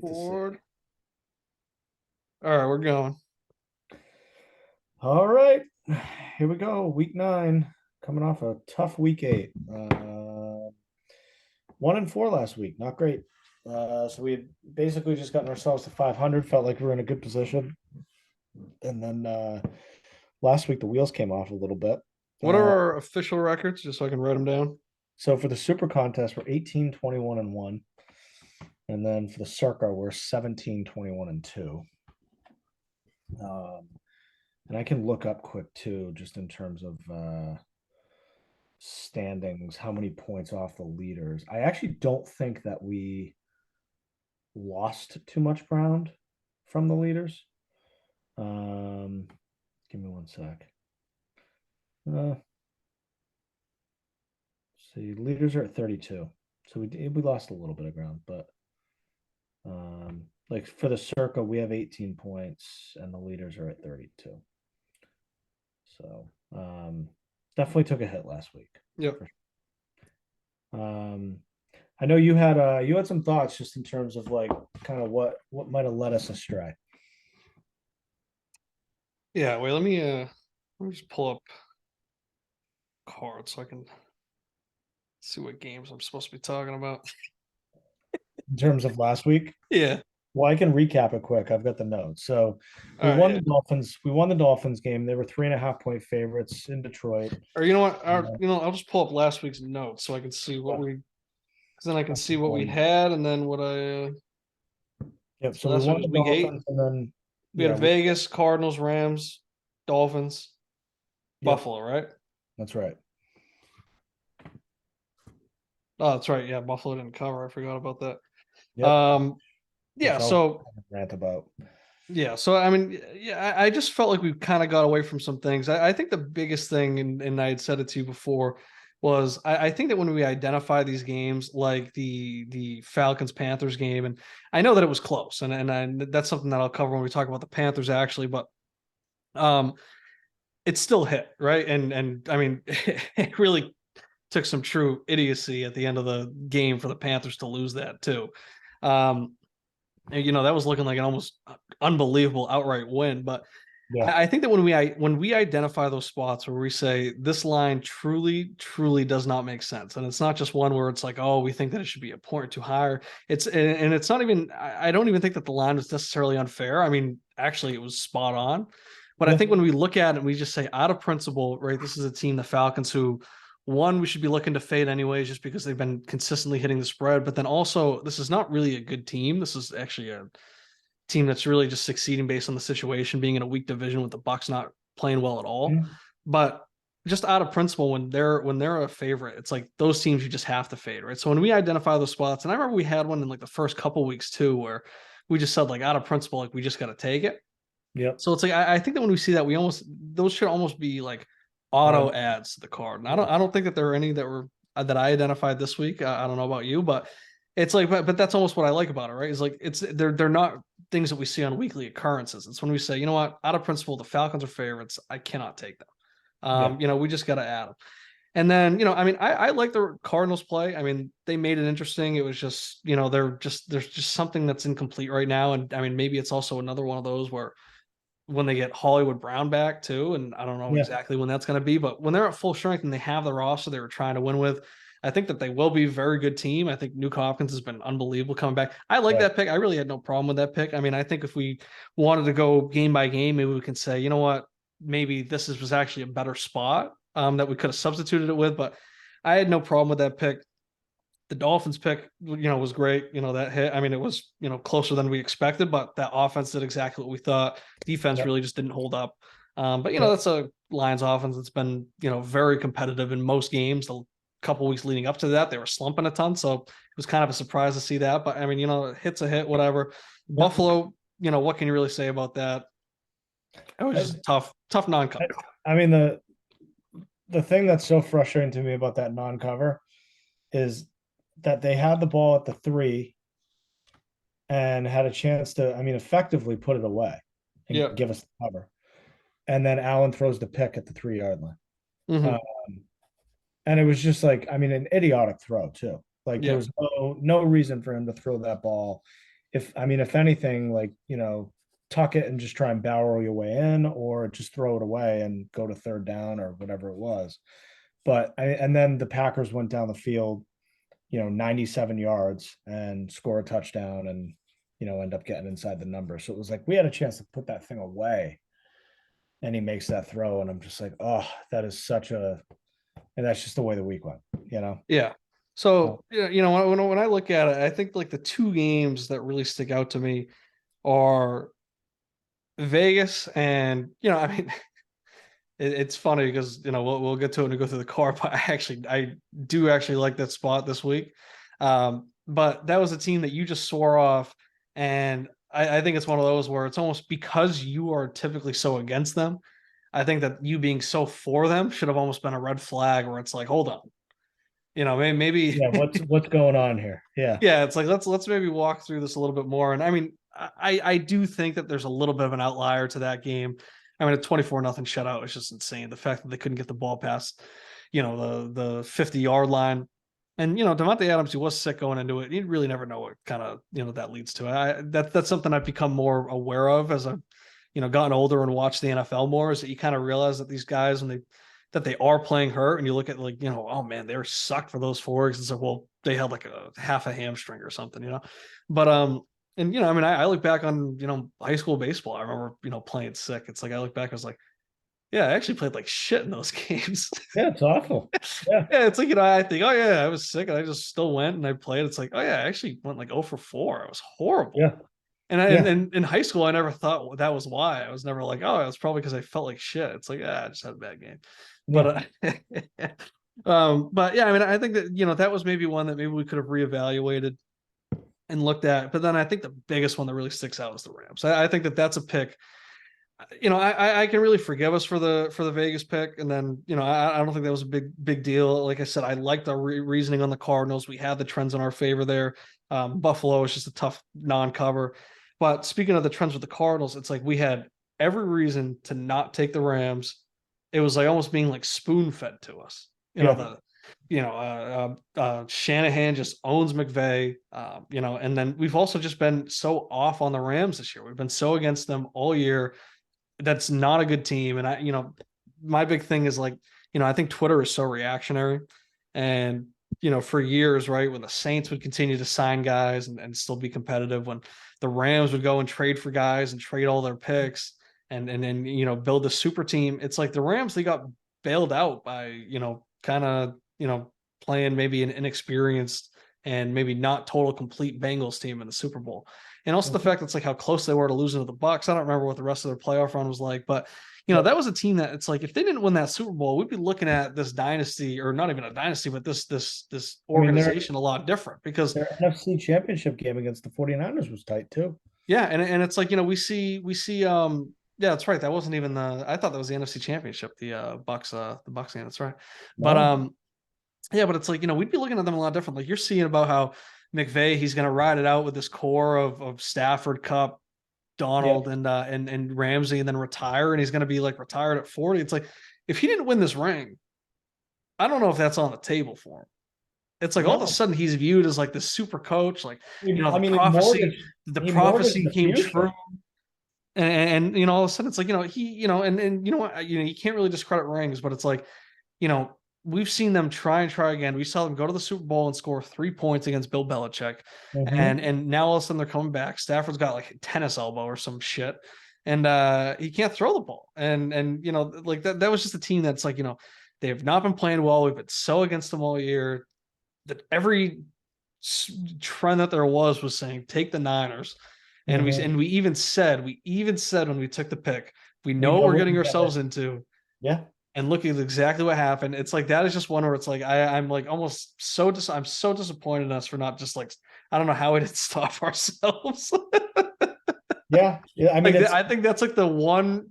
to see. Board. All right, we're going. All right, here we go. Week 9, coming off a tough week 8. 1-4 last week, not great. So we had basically just gotten ourselves to 500. Felt like we were in a good position, and then last week the wheels came off a little bit. What are our official records, just so I can write them down? So for the Super Contest, we're 18, 21, and 1. And then for the Circa, we're 17, 21, and 2. And I can look up quick too, just in terms of standings, how many points off the leaders. I actually don't think that we lost too much ground from the leaders. Give me one sec. See, leaders are at 32. So we lost a little bit of ground, but like for the Circa, we have 18 points and the leaders are at 32. So definitely took a hit last week. Yep. I know you had some thoughts just in terms of like kind of what might have led us astray. Yeah, wait, let me just pull up cards so I can see what games I'm supposed to be talking about. In terms of last week, Yeah. well, I can recap it quick. I've got the notes. So we All right, won yeah. the Dolphins. We won the Dolphins game. They were 3.5-point favorites in Detroit. Or you know what? I'll just pull up last week's notes so I can see what we, because then I can see what we had and then what I. Yep. So So we last week won was the week 8. Dolphins, and then We had yeah, Vegas, Cardinals, Rams, Dolphins, yep, Buffalo, right? that's right. Oh, that's right. Yeah, Buffalo didn't cover. I forgot about that. Yep. Yeah. Which I'll So rant about. yeah. So I mean, yeah, I just felt like we kind of got away from some things. I think the biggest thing, and I had said it to you before, was I think that when we identify these games like the Falcons Panthers game, and I know that it was close, and that's something that I'll cover when we talk about the Panthers actually, but um, it still hit right, and I mean, it really took some true idiocy at the end of the game for the Panthers to lose that too. Um, that was looking like an almost unbelievable outright win. But Yeah. I think that when we identify those spots where we say this line truly does not make sense, and it's not just one where it's like, oh, we think that it should be a point too high. And it's not even. I don't even think that the line was necessarily unfair. I mean, actually, it was spot on. But I Yeah. think when we look at it, we just say out of principle, right? This is a team, the Falcons, who one, we should be looking to fade anyways, just because they've been consistently hitting the spread. But then also, this is not really a good team. This is actually a team that's really just succeeding based on the situation, being in a weak division with the Bucks not playing well at all. Mhm. But just out of principle, when they're a favorite, it's like those teams you just have to fade, right? So when we identify those spots, and I remember we had one in like the first couple weeks too, where we just said like out of principle, like we just got to take it. Yep. So it's like I think that when we see that, we almost those should almost be like auto adds to the card. And I don't think that there are any that were that I identified this week. I don't know about you, but it's like but that's almost what I like about it, right? Is like they're not things that we see on weekly occurrences. It's when we say, you know what, out of principle, the Falcons are favorites. I cannot take them. Yeah. We just got to add them. And then, I mean, I like the Cardinals play. I mean, they made it interesting. It was just, there's just something that's incomplete right now. And I mean, maybe it's also another one of those where when they get Hollywood Brown back too, and I don't know Yeah. exactly when that's going to be, but when they're at full strength and they have the roster they were trying to win with, I think that they will be a very good team. I think Nuke Hopkins has been unbelievable coming back. I like Yeah. that pick. I really had no problem with that pick. I mean, I think if we wanted to go game by game, maybe we can say, you know what, maybe was actually a better spot that we could have substituted it with, but I had no problem with that pick. The Dolphins pick, was great. That hit. I mean, it was, closer than we expected, but that offense did exactly what we thought. Defense Yep. really just didn't hold up. But Yep. that's a Lions offense that's been, very competitive in most games. The couple weeks leading up to that, they were slumping a ton. So it was kind of a surprise to see that. But I mean, hit's a hit, whatever. Yep. Buffalo, what can you really say about that? It was just a tough non-cover. I mean, the thing that's so frustrating to me about that non-cover is that they had the ball at the 3 and had a chance to, I mean, effectively put it away and Yeah. give us the cover. And then Allen throws the pick at the 3-yard line. Mm-hmm. And it was just like, I mean, an idiotic throw too. Like there Yeah. was no reason for him to throw that ball if anything, like, tuck it and just try and barrel your way in, or just throw it away and go to third down or whatever it was. And then the Packers went down the field, 97 yards and score a touchdown and, end up getting inside the number. So it was like we had a chance to put that thing away. And he makes that throw, and I'm just like, oh, that is and that's just the way the week went. Yeah. So, when I look at it, I think like the two games that really stick out to me are Vegas and, I mean, it's funny because, we'll get to it when we go through the car, but I do actually like that spot this week. But that was a team that you just swore off. And I think it's one of those where it's almost because you are typically so against them. I think that you being so for them should have almost been a red flag where it's like, hold on, maybe Yeah, what's going on here? Yeah. yeah, it's like let's maybe walk through this a little bit more. And I mean, I do think that there's a little bit of an outlier to that game. I mean, a 24-0 shutout is just insane. The fact that they couldn't get the ball past, the 50-yard line. And Devontae Adams, he was sick going into it. You really never know what kind of that leads to. That's something I've become more aware of as I've gotten older and watched the NFL more. Is that you kind of realize that these guys that they are playing hurt, and you look at like oh man, they were sucked for those 4 weeks. It's like, well, they had like a half a hamstring or something. But and I mean, I look back on high school baseball. I remember playing sick. It's like I look back, I was like, yeah, I actually played like shit in those games. Yeah, it's awful. Yeah. Yeah, it's like, I think, oh yeah, I was sick and I just still went and I played. It's like, oh yeah, I actually went like 0 for 4. It was horrible. Yeah. And Yeah. in high school, I never thought that was why. I was never like, oh, it was probably because I felt like shit. It's like, I just had a bad game. But but yeah, I mean, I think that that was maybe one that maybe we could have reevaluated and looked at. But then I think the biggest one that really sticks out is the Rams. I think that that's a pick. I can really forgive us for the Vegas pick, and then I don't think that was a big deal. Like I said, I like the reasoning on the Cardinals. We had the trends in our favor there. Buffalo is just a tough non-cover. But speaking of the trends with the Cardinals, it's like we had every reason to not take the Rams. It was like almost being like spoon-fed to us. Shanahan just owns McVay. And then we've also just been so off on the Rams this year. We've been so against them all year. That's not a good team. And my big thing is like, I think Twitter is so reactionary. And, for years, right, when the Saints would continue to sign guys and still be competitive, when the Rams would go and trade for guys and trade all their picks and then, build a super team. It's like the Rams, they got bailed out by, kind of, playing maybe an inexperienced and maybe not total complete Bengals team in the Super Bowl. And also the fact that's like how close they were to losing to the Bucks. I don't remember what the rest of their playoff run was like, but that was a team that it's like if they didn't win that Super Bowl, we'd be looking at this dynasty, or not even a dynasty, but this organization a lot different because their NFC championship game against the 49ers was tight too. Yeah, and it's like we see yeah, that's right. That wasn't even I thought that was the NFC championship, the Bucks game. That's right. But yeah, but it's like, we'd be looking at them a lot different. Like you're seeing about how McVay, he's going to ride it out with this core of Stafford, Cup, Donald, and Ramsey, and then retire. And he's going to be like retired at 40. It's like, if he didn't win this ring, I don't know if that's on the table for him. It's like all of a sudden he's viewed as like the super coach. Like, the prophecy came true. And all of a sudden it's like, you can't really discredit rings, but it's like, we've seen them try and try again. We saw them go to the Super Bowl and score 3 points against Bill Belichick. Mm-hmm. And now all of a sudden they're coming back. Stafford's got like a tennis elbow or some shit. And he can't throw the ball. And like that was just a team that's like, they have not been playing well. We've been so against them all year that every trend that there was saying, take the Niners. And we even said when we took the pick, we know what we're getting ourselves into. Yeah. And look at exactly what happened. It's like that is just one where it's like I'm like almost I'm so disappointed in us for not just like I don't know how we didn't stop ourselves. Yeah. I mean, like, I think that's like the one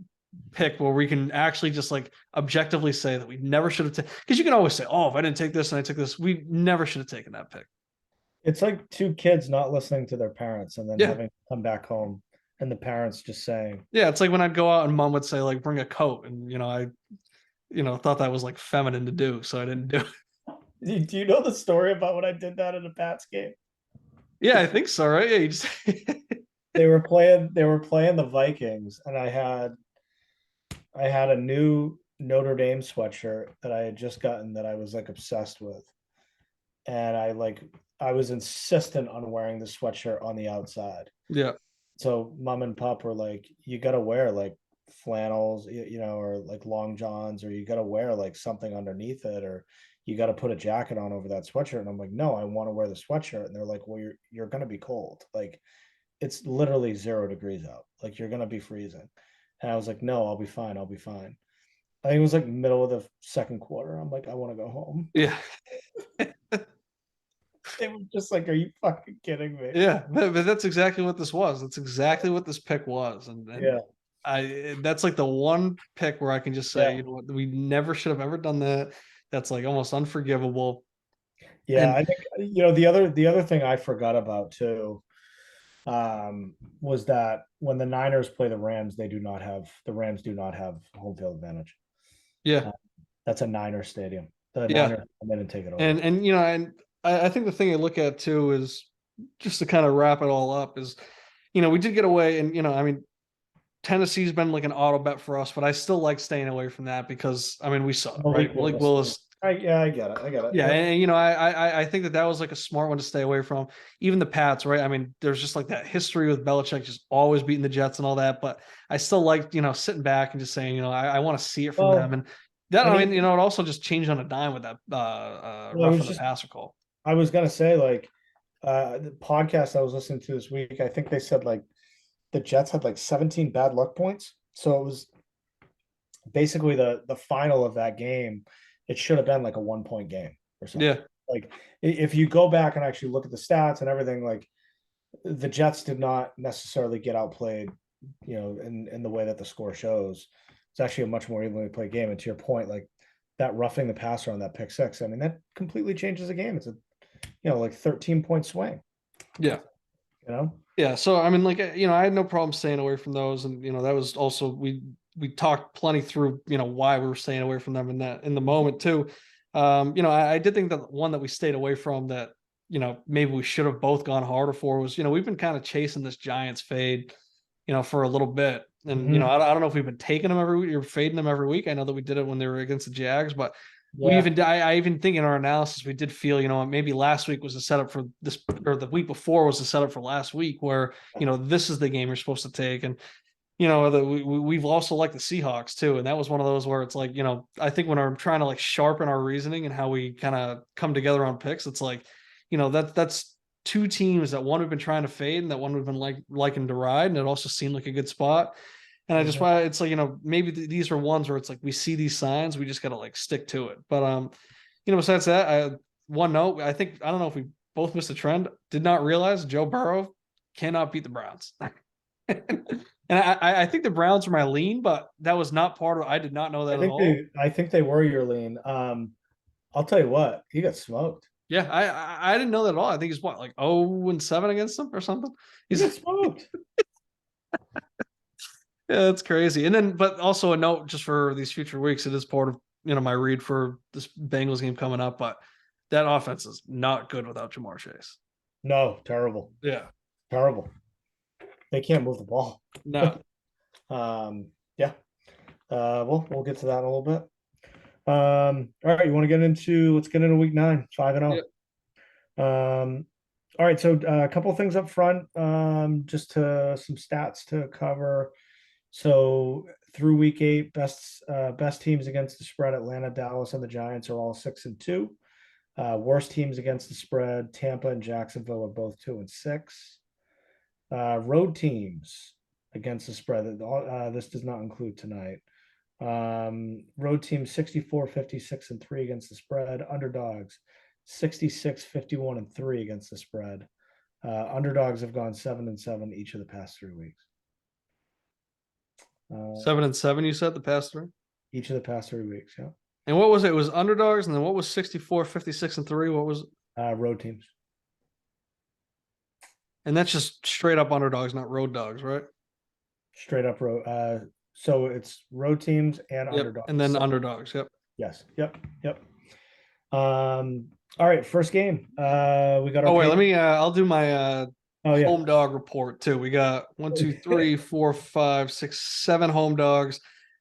pick where we can actually just like objectively say that we never should have taken, because you can always say, oh, if I didn't take this and I took this, we never should have taken that pick. It's like two kids not listening to their parents and then having to come back home and the parents just saying, yeah, it's like when I'd go out and mom would say like bring a coat, and I thought that was like feminine to do, so I didn't do it. Do you know the story about when I did that in a Pats game? Yeah, I think so, right? Yeah, you just They were playing the Vikings, and I had a new Notre Dame sweatshirt that I had just gotten that I was like obsessed with. And I was insistent on wearing the sweatshirt on the outside. yeah, So mom and pop were like, you gotta wear like flannels, or like long johns, or you gotta wear like something underneath it, or you gotta put a jacket on over that sweatshirt. And I'm like, no, I want to wear the sweatshirt. And they're like, well, you're gonna be cold. Like it's literally 0 degrees out. Like you're gonna be freezing. And I was like, no, I'll be fine. I'll be fine. I think it was like middle of the second quarter. I'm like, I want to go home. yeah, They were just like, are you fucking kidding me? yeah. But that's exactly what this was. That's exactly what this pick was, and Yeah, that's like the one pick where I can just say, yeah, you know what, we never should have ever done that. That's like almost unforgivable. yeah. And I think the other thing I forgot about too, was that when the Niners play the Rams do not have home field advantage. yeah, Uh, that's a Niner stadium. The yeah, Niners come in and take it over. and you know, and I think the thing I look at too is just to kind of wrap it all up is, you know, we did get away, and you know, I mean, Tennessee's been like an auto bet for us, but I still like staying away from that because I mean we saw it, right? Malik Malik Willis. Willis, Yeah, I get it. I get it. yeah, Yep. and you know I think that was like a smart one to stay away from. Even the Pats, right? I mean, there's just like that history with Belichick just always beating the Jets and all that, but I still like, you know, sitting back and just saying, you know, I want to see it from them, Well, and that, I I mean, mean, you know, it also just changed on a dime with that well, roughing the passer call. I was gonna say like the podcast I was listening to this week, I think they said like the Jets had like 17 bad luck points. So it was basically the final of that game. It should have been like a 1 point game or something. Yeah, Like if you go back and actually look at the stats and everything, like the Jets did not necessarily get outplayed, in the way that the score shows. It's actually a much more evenly played game. And to your point, like that roughing the passer on that pick six, I mean, that completely changes the game. It's a like 13-point swing, yeah. you know? Yeah, so I mean, like you know, I had no problem staying away from those, and you know, that was also we talked plenty through, you know, why we were staying away from them in that in the moment too. You know, I did think that one that we stayed away from that, you know, maybe we should have both gone harder for was, you know, we've been kind of chasing this Giants fade, you know, for a little bit, and you know, Mm-hmm. I don't know if we've been taking them every week or fading them every week. I know that we did it when they were against the Jags, but Yeah. I even think in our analysis we did feel, you know, maybe last week was a setup for this, or the week before was a setup for last week, where you know this is the game you're supposed to take, and you know we've also liked the Seahawks too, and that was one of those where it's like, you know, I think when I'm trying to like sharpen our reasoning and how we kind of come together on picks, it's like, you know, that's two teams that one we've been trying to fade and that one we've been liking to ride, and it also seemed like a good spot. And I just Mm-hmm. why it's like, you know, maybe these are ones where it's like we see these signs, we just gotta like stick to it. But you know, besides that, one note, I think I don't know if we both missed a trend. Did not realize Joe Burrow cannot beat the Browns. And I think the Browns were my lean, but that was not part of. I did not know I that at think all. they were your lean. I'll tell you what, he got smoked. Yeah, I didn't know that at all. I think he's what, like 0-7 against them or something. He He's got smoked. Yeah, that's crazy. And then, but also a note just for these future weeks, it is part of, you know, my read for this Bengals game coming up. But that offense is not good without Jamar Chase. No, terrible. Yeah, Terrible. They can't move the ball. no, Yeah. We'll get to that in a little bit. All right, you want to get into let's get into week 9, 5-0. yeah, All right, so a couple of things up front, just to some stats to cover. So through week 8, best teams against the spread, Atlanta, Dallas, and the Giants are all 6-2. Worst teams against the spread, Tampa and Jacksonville are both 2-6. Road teams against the spread. This does not include tonight. Road teams 64, 56, and 3 against the spread. Underdogs 66, 51, and 3 against the spread. Underdogs have gone 7-7 each of the past 3 weeks. 7-7. You said the past three. Each of the past 3 weeks. Yeah. And what was it? It was underdogs, and then what was 64, 56, and 3? What was it? Road teams. And that's just straight up underdogs, not road dogs, right? Straight up road. So it's road teams and Yep. underdogs. And then underdogs. Yep. Yes. Yep. Yep. Um, All right, first game. We got our Oh wait, let Patriots. me. I'll do my Oh yeah. home dog report too. We got one, two, three, four, five, six, 7 home dogs.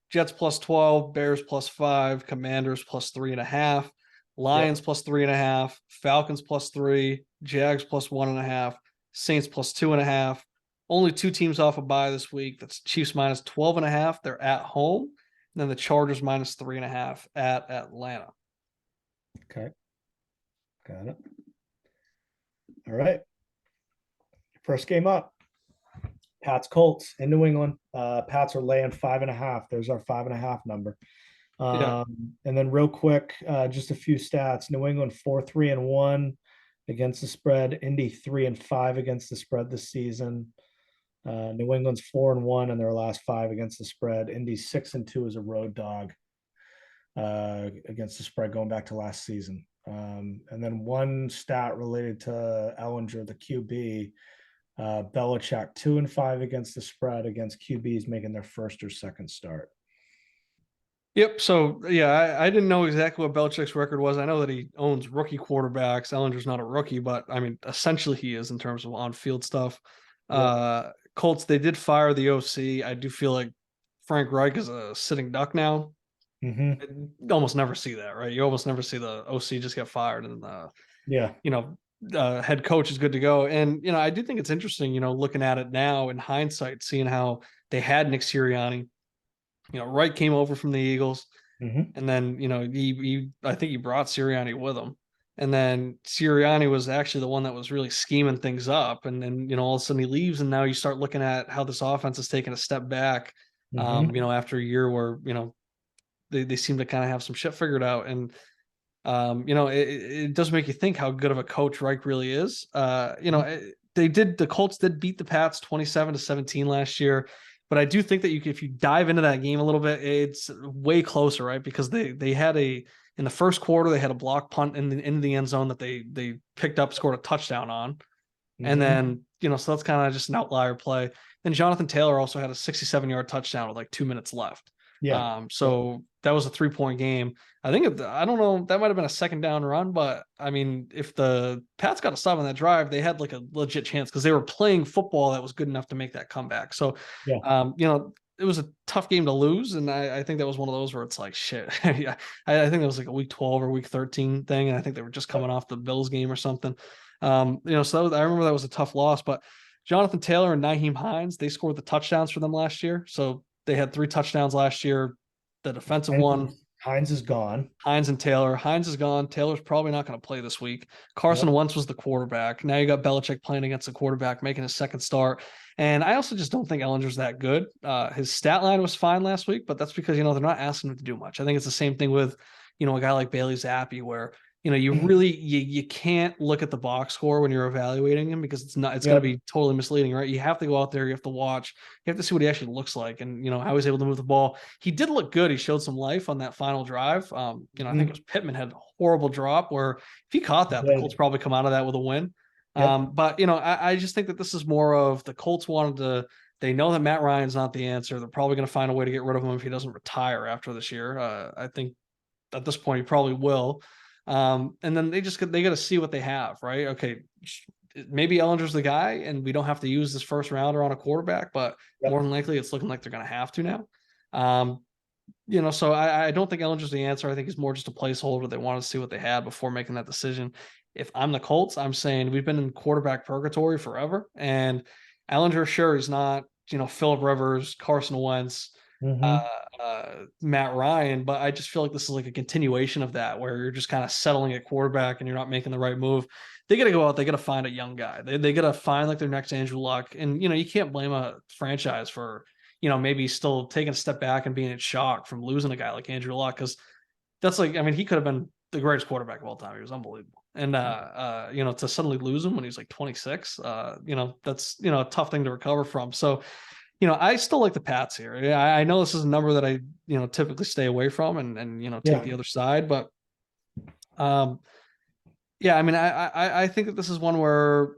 Jets plus 12, Bears plus 5, Commanders plus 3.5, Yep. Lions plus 3.5, Falcons plus 3, Jags plus 1.5, Saints plus 2.5. Only 2 teams off a bye this week. That's Chiefs minus 12.5. They're at home. And then the Chargers minus 3.5 at Atlanta. Okay. Got it. All right. First game up. Pats Colts in New England. Pats are laying 5.5. There's our 5.5 number. Yeah. And then real quick, just a few stats. New England 4-3-1 against the spread. Indy 3-5 against the spread this season. New England's 4-1 in their last 5 against the spread. Indy's 6-2 as a road dog against the spread going back to last season. And then one stat related to Ellinger, the QB. Belichick 2-5 against the spread against QBs making their first or second start. Yep. So yeah, I didn't know exactly what Belichick's record was. I know that he owns rookie quarterbacks. Ellinger's not a rookie, but I mean, essentially he is in terms of on-field stuff. Yep. Colts, they did fire the OC. I do feel like Frank Reich is a sitting duck now. Mm-hmm. You almost never see that, right? You almost never see the OC just get fired and Yeah. you know, head coach is good to go. And I do think it's interesting, looking at it now in hindsight, seeing how they had Nick Sirianni. Wright came over from the Eagles. Mm-hmm. And then, I think he brought Sirianni with him. And then Sirianni was actually the one that was really scheming things up. And then, all of a sudden he leaves. And now you start looking at how this offense has taken a step back, Mm-hmm. after a year where, they seem to kind of have some shit figured out. And, it does make you think how good of a coach Reich really is. The Colts did beat the Pats 27-17 last year. But I do think that if you dive into that game a little bit, it's way closer, right? Because they had in the first quarter they had a block punt in the end zone that they picked up, scored a touchdown on, and Mm-hmm. then so that's kind of just an outlier play. Then Jonathan Taylor also had a 67-yard touchdown with like 2 minutes left. Yeah. Yep. So that was a 3-point game. I don't know, that might have been a second down run, but I mean, if the Pats got a stop on that drive, they had like a legit chance because they were playing football that was good enough to make that comeback. So, Yeah. it was a tough game to lose, and I think that was one of those where it's like shit. Yeah, I think it was like a week 12 or week 13 thing, and I think they were just coming Yep. off the Bills game or something. So I remember that was a tough loss, but Jonathan Taylor and Naheem Hines, they scored the touchdowns for them last year. So they had 3 touchdowns last year. The defensive one, Hines is gone. Hines and Taylor. Hines is gone. Taylor's probably not going to play this week. Carson Yep. Wentz was the quarterback. Now you got Belichick playing against the quarterback, making his second start. And I also just don't think Ellinger's that good. His stat line was fine last week, but that's because, they're not asking him to do much. I think it's the same thing with, a guy like Bailey Zappi, where, you can't look at the box score when you're evaluating him because it's going to Yep. be totally misleading, right? You have to go out there, you have to watch, you have to see what he actually looks like and, how he's able to move the ball. He did look good. He showed some life on that final drive. I think it was Pittman had a horrible drop where if he caught that, the Colts probably come out of that with a win. Yep. But I just think that this is more of the Colts wanted to. They know that Matt Ryan's not the answer. They're probably going to find a way to get rid of him if he doesn't retire after this year. I think at this point he probably will. And then they got to see what they have, right? Okay, maybe Ellinger's the guy, and we don't have to use this first rounder on a quarterback, but Yep. more than likely, it's looking like they're going to have to now. So I don't think Ellinger's the answer. I think he's more just a placeholder. They want to see what they had before making that decision. If I'm the Colts, I'm saying we've been in quarterback purgatory forever, and Ellinger, sure, he's not, Philip Rivers, Carson Wentz, Mm-hmm. Matt Ryan, but I just feel like this is like a continuation of that, where you're just kind of settling at quarterback and you're not making the right move. They got to go out. They got to find a young guy. They got to find like their next Andrew Luck, and you can't blame a franchise for maybe still taking a step back and being in shock from losing a guy like Andrew Luck, because that's like, I mean, he could have been the greatest quarterback of all time. He was unbelievable. And to suddenly lose him when he's like 26, that's a tough thing to recover from. So, I still like the Pats here. I know this is a number that I, typically stay away from and take Yeah. the other side, but yeah, I mean, I think that this is one where,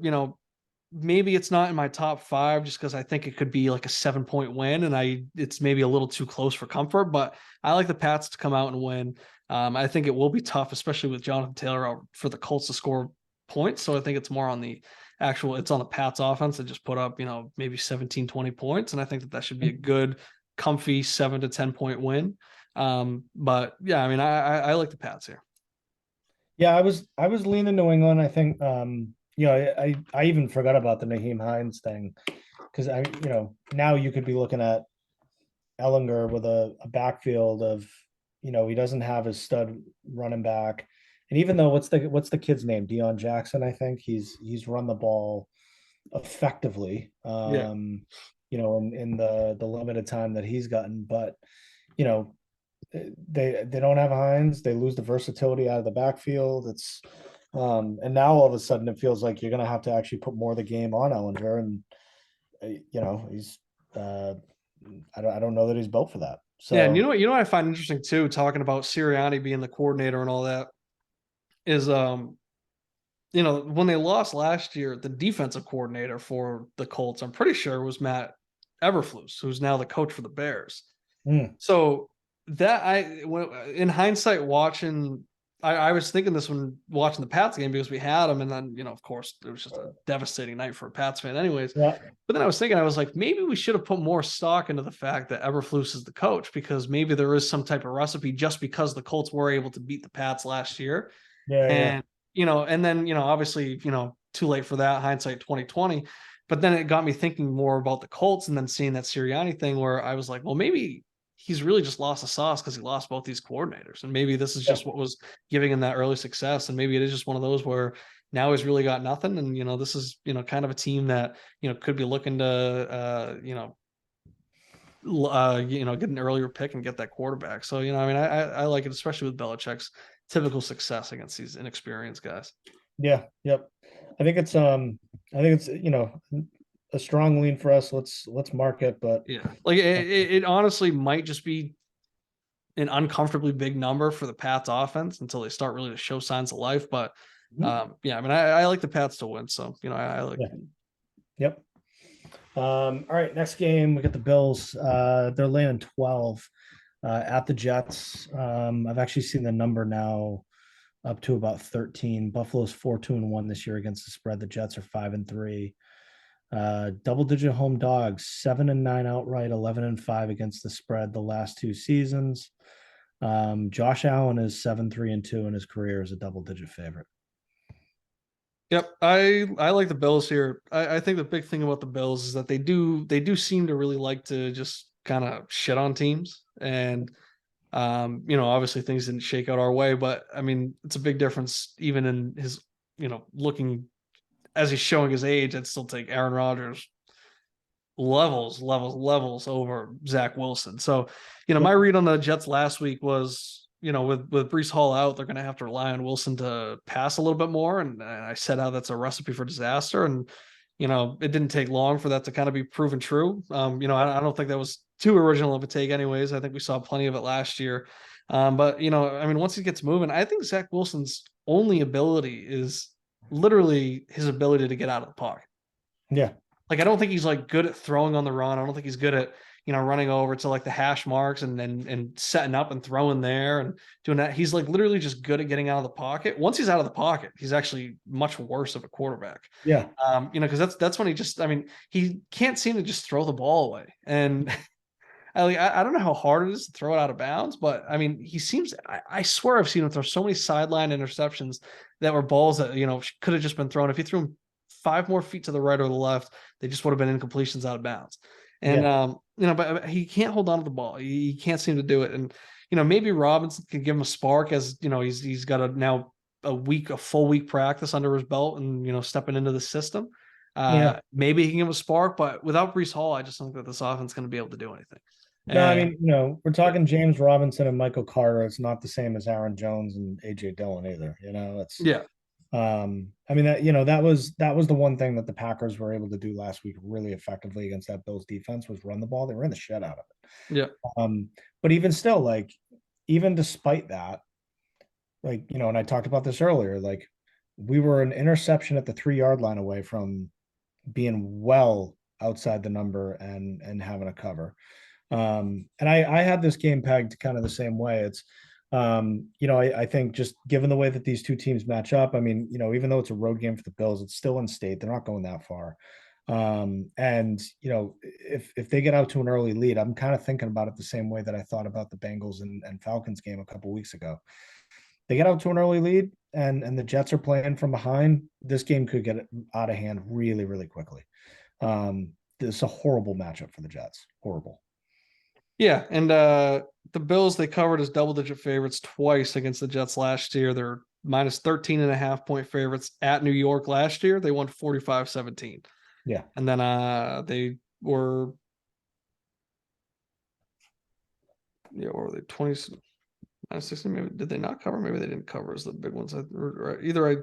maybe it's not in my top 5 just because I think it could be like a 7-point win, and it's maybe a little too close for comfort. But I like the Pats to come out and win. I think it will be tough, especially with Jonathan Taylor out for the Colts to score points. So I think it's more on it's on the Pats offense to just put up, maybe 17, 20 points. And I think that should be a good, comfy 7 to 10 point win. But yeah, I mean, I like the Pats here. Yeah, I was leaning New England. I think I even forgot about the Naheem Hines thing because now you could be looking at Ellinger with a backfield of he doesn't have his stud running back, and even though what's the kid's name, Deion Jackson, I think he's run the ball effectively, Yeah. in the limited time that he's gotten, but you know they don't have Hines. They lose the versatility out of the backfield. And now all of a sudden it feels like you're going to have to actually put more of the game on Ellinger, and he's uh, I don't know that he's built for that. Yeah, and So what I find interesting too, talking about Sirianni being the coordinator and all that, is when they lost last year, the defensive coordinator for the Colts, I'm pretty sure was Matt Eberflus, who's now the coach for the Bears. mm, So in hindsight, I was thinking this when watching the Pats game because we had them, and then of course it was just a devastating night for a Pats fan, anyways. yeah, But then I was like, maybe we should have put more stock into the fact that Eberflus is the coach, because maybe there is some type of recipe just because the Colts were able to beat the Pats last year. yeah, yeah, And and then obviously, too late for that, hindsight 2020. But then it got me thinking more about the Colts, and then seeing that Sirianni thing where I was like, well, maybe he's really just lost the sauce because he lost both these coordinators. And maybe this is yeah, just what was giving him that early success. And maybe it is just one of those where now he's really got nothing. And, this is, kind of a team that, could be looking to, get an earlier pick and get that quarterback. So, I mean, I like it, especially with Belichick's typical success against these inexperienced guys. yeah, yep. I think it's a strong lean for us. Let's mark it, but Yeah. Like it honestly might just be an uncomfortably big number for the Pats offense until they start really to show signs of life. But yeah, I mean, I like the Pats to win. So, I like. yeah, yep. All right, next game we got the Bills. They're laying 12 at the Jets. I've actually seen the number now up to about 13. Buffalo's 4-2-1 this year against the spread. The Jets are 5-3. Double-digit home dogs, 7-9 outright, 11-5 against the spread the last 2 seasons. Josh Allen is 7-3-2 in his career as a double-digit favorite. Yep, I like the Bills here. I think the big thing about the Bills is that they do seem to really like to just kind of shit on teams, and obviously things didn't shake out our way, but I mean it's a big difference even in his looking as he's showing his age. I'd still take Aaron Rodgers levels over Zach Wilson. So, my Yep. read on the Jets last week was, with Brees Hall out, they're going to have to rely on Wilson to pass a little bit more. And I said how that's a recipe for disaster. And, it didn't take long for that to kind of be proven true. I don't think that was too original of a take anyways. I think we saw plenty of it last year. But, I mean, once he gets moving, I think Zach Wilson's only ability is literally his ability to get out of the pocket. Yeah. Like, I don't think he's like good at throwing on the run. I don't think he's good at, running over to like the hash marks and setting up and throwing there and doing that. He's like literally just good at getting out of the pocket. Once he's out of the pocket, he's actually much worse of a quarterback. Yeah. Because that's when I mean, he can't seem to just throw the ball away. And I don't know how hard it is to throw it out of bounds, but I mean, he seems. I swear I've seen him throw so many sideline interceptions that were balls that could have just been thrown. If he threw them 5 more feet to the right or the left, they just would have been incompletions out of bounds. And Yeah. but he can't hold on to the ball. He can't seem to do it. And maybe Robinson can give him a spark, as he's got a full week practice under his belt, and stepping into the system. Yeah. Maybe he can give him a spark, but without Brees Hall, I just don't think that this offense is going to be able to do anything. No, I And mean, we're talking James Robinson and Michael Carter. It's not the same as Aaron Jones and AJ Dillon either. It's yeah, I mean that was the one thing that the Packers were able to do last week really effectively against that Bills defense was run the ball. They ran the shit out of yeah, it. But even still, like, even despite that, like, and I talked about this earlier, like we were an interception at the 3-yard line away from being well outside the number and having a cover. And I had this game pegged kind of the same way. It's I think just given the way that these two teams match up, I mean, even though it's a road game for the Bills, it's still in state. They're not going that far. And if they get out to an early lead, I'm kind of thinking about it the same way that I thought about the Bengals and Falcons game a couple weeks ago. They get out to an early lead and the Jets are playing from behind. This game could get out of hand really, really quickly. This is a horrible matchup for the Jets. Horrible. Yeah, and the Bills, they covered as double-digit favorites twice against the Jets last year. They're minus 13.5-point favorites at New York last year. They won 45-17. Yeah. And then they were, or they 20 minus 16. Maybe did they not cover? Maybe they didn't cover as the big ones. Either I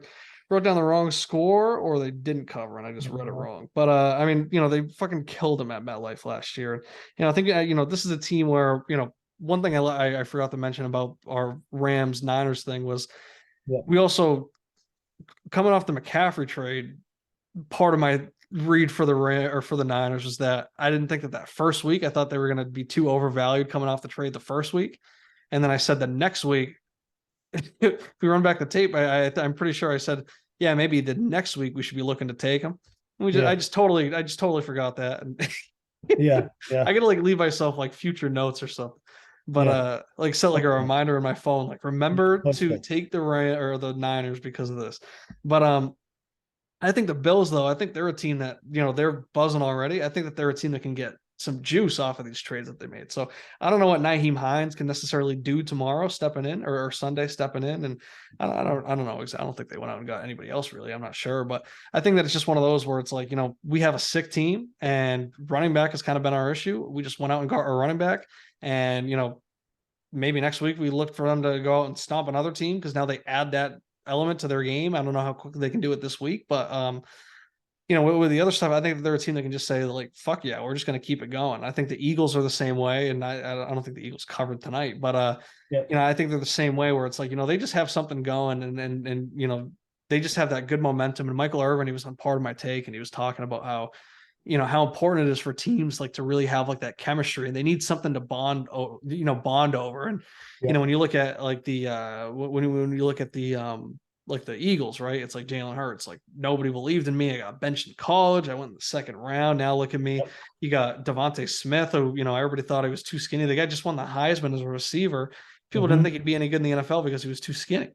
wrote down the wrong score or they didn't cover and I just read it wrong. But I mean, they fucking killed them at MetLife last year. I think this is a team where one thing I forgot to mention about our Rams Niners thing was we also, coming off the McCaffrey trade, part of my read for the Niners was that I didn't think that first week, I thought they were going to be too overvalued coming off the trade the first week. And then I said the next week, if we run back the tape, I'm pretty sure I said, yeah, maybe the next week we should be looking to take him. I just totally forgot that. And yeah. I gotta leave myself future notes or something. But set a reminder in my phone, remember to take the Niners because of this. But I think the Bills, though, I think they're a team that, they're buzzing already. I think that they're a team that can get some juice off of these trades that they made. So I don't know what Nyheim Hines can necessarily do tomorrow stepping in or Sunday stepping in. And I don't know. I don't think they went out and got anybody else really. I'm not sure. But I think that it's just one of those where it's we have a sick team and running back has kind of been our issue. We just went out and got our running back. And, maybe next week we look for them to go out and stomp another team because now they add that element to their game. I don't know how quickly they can do it this week, but with the other stuff, I think they're a team that can just say fuck yeah, we're just going to keep it going. I think the Eagles are the same way, and I don't think the Eagles covered tonight, but I think they're the same way where it's they just have something going, and they just have that good momentum. And Michael Irvin, he was on Part of My Take, and he was talking about how how important it is for teams to really have that chemistry, and they need something to bond over. And when you look at the when you look at the Eagles, right? It's Jalen Hurts. Nobody believed in me. I got benched in college. I went in the second round. Now look at me. Yep. You got Devontae Smith, who everybody thought he was too skinny. The guy just won the Heisman as a receiver. People didn't think he'd be any good in the NFL because he was too skinny.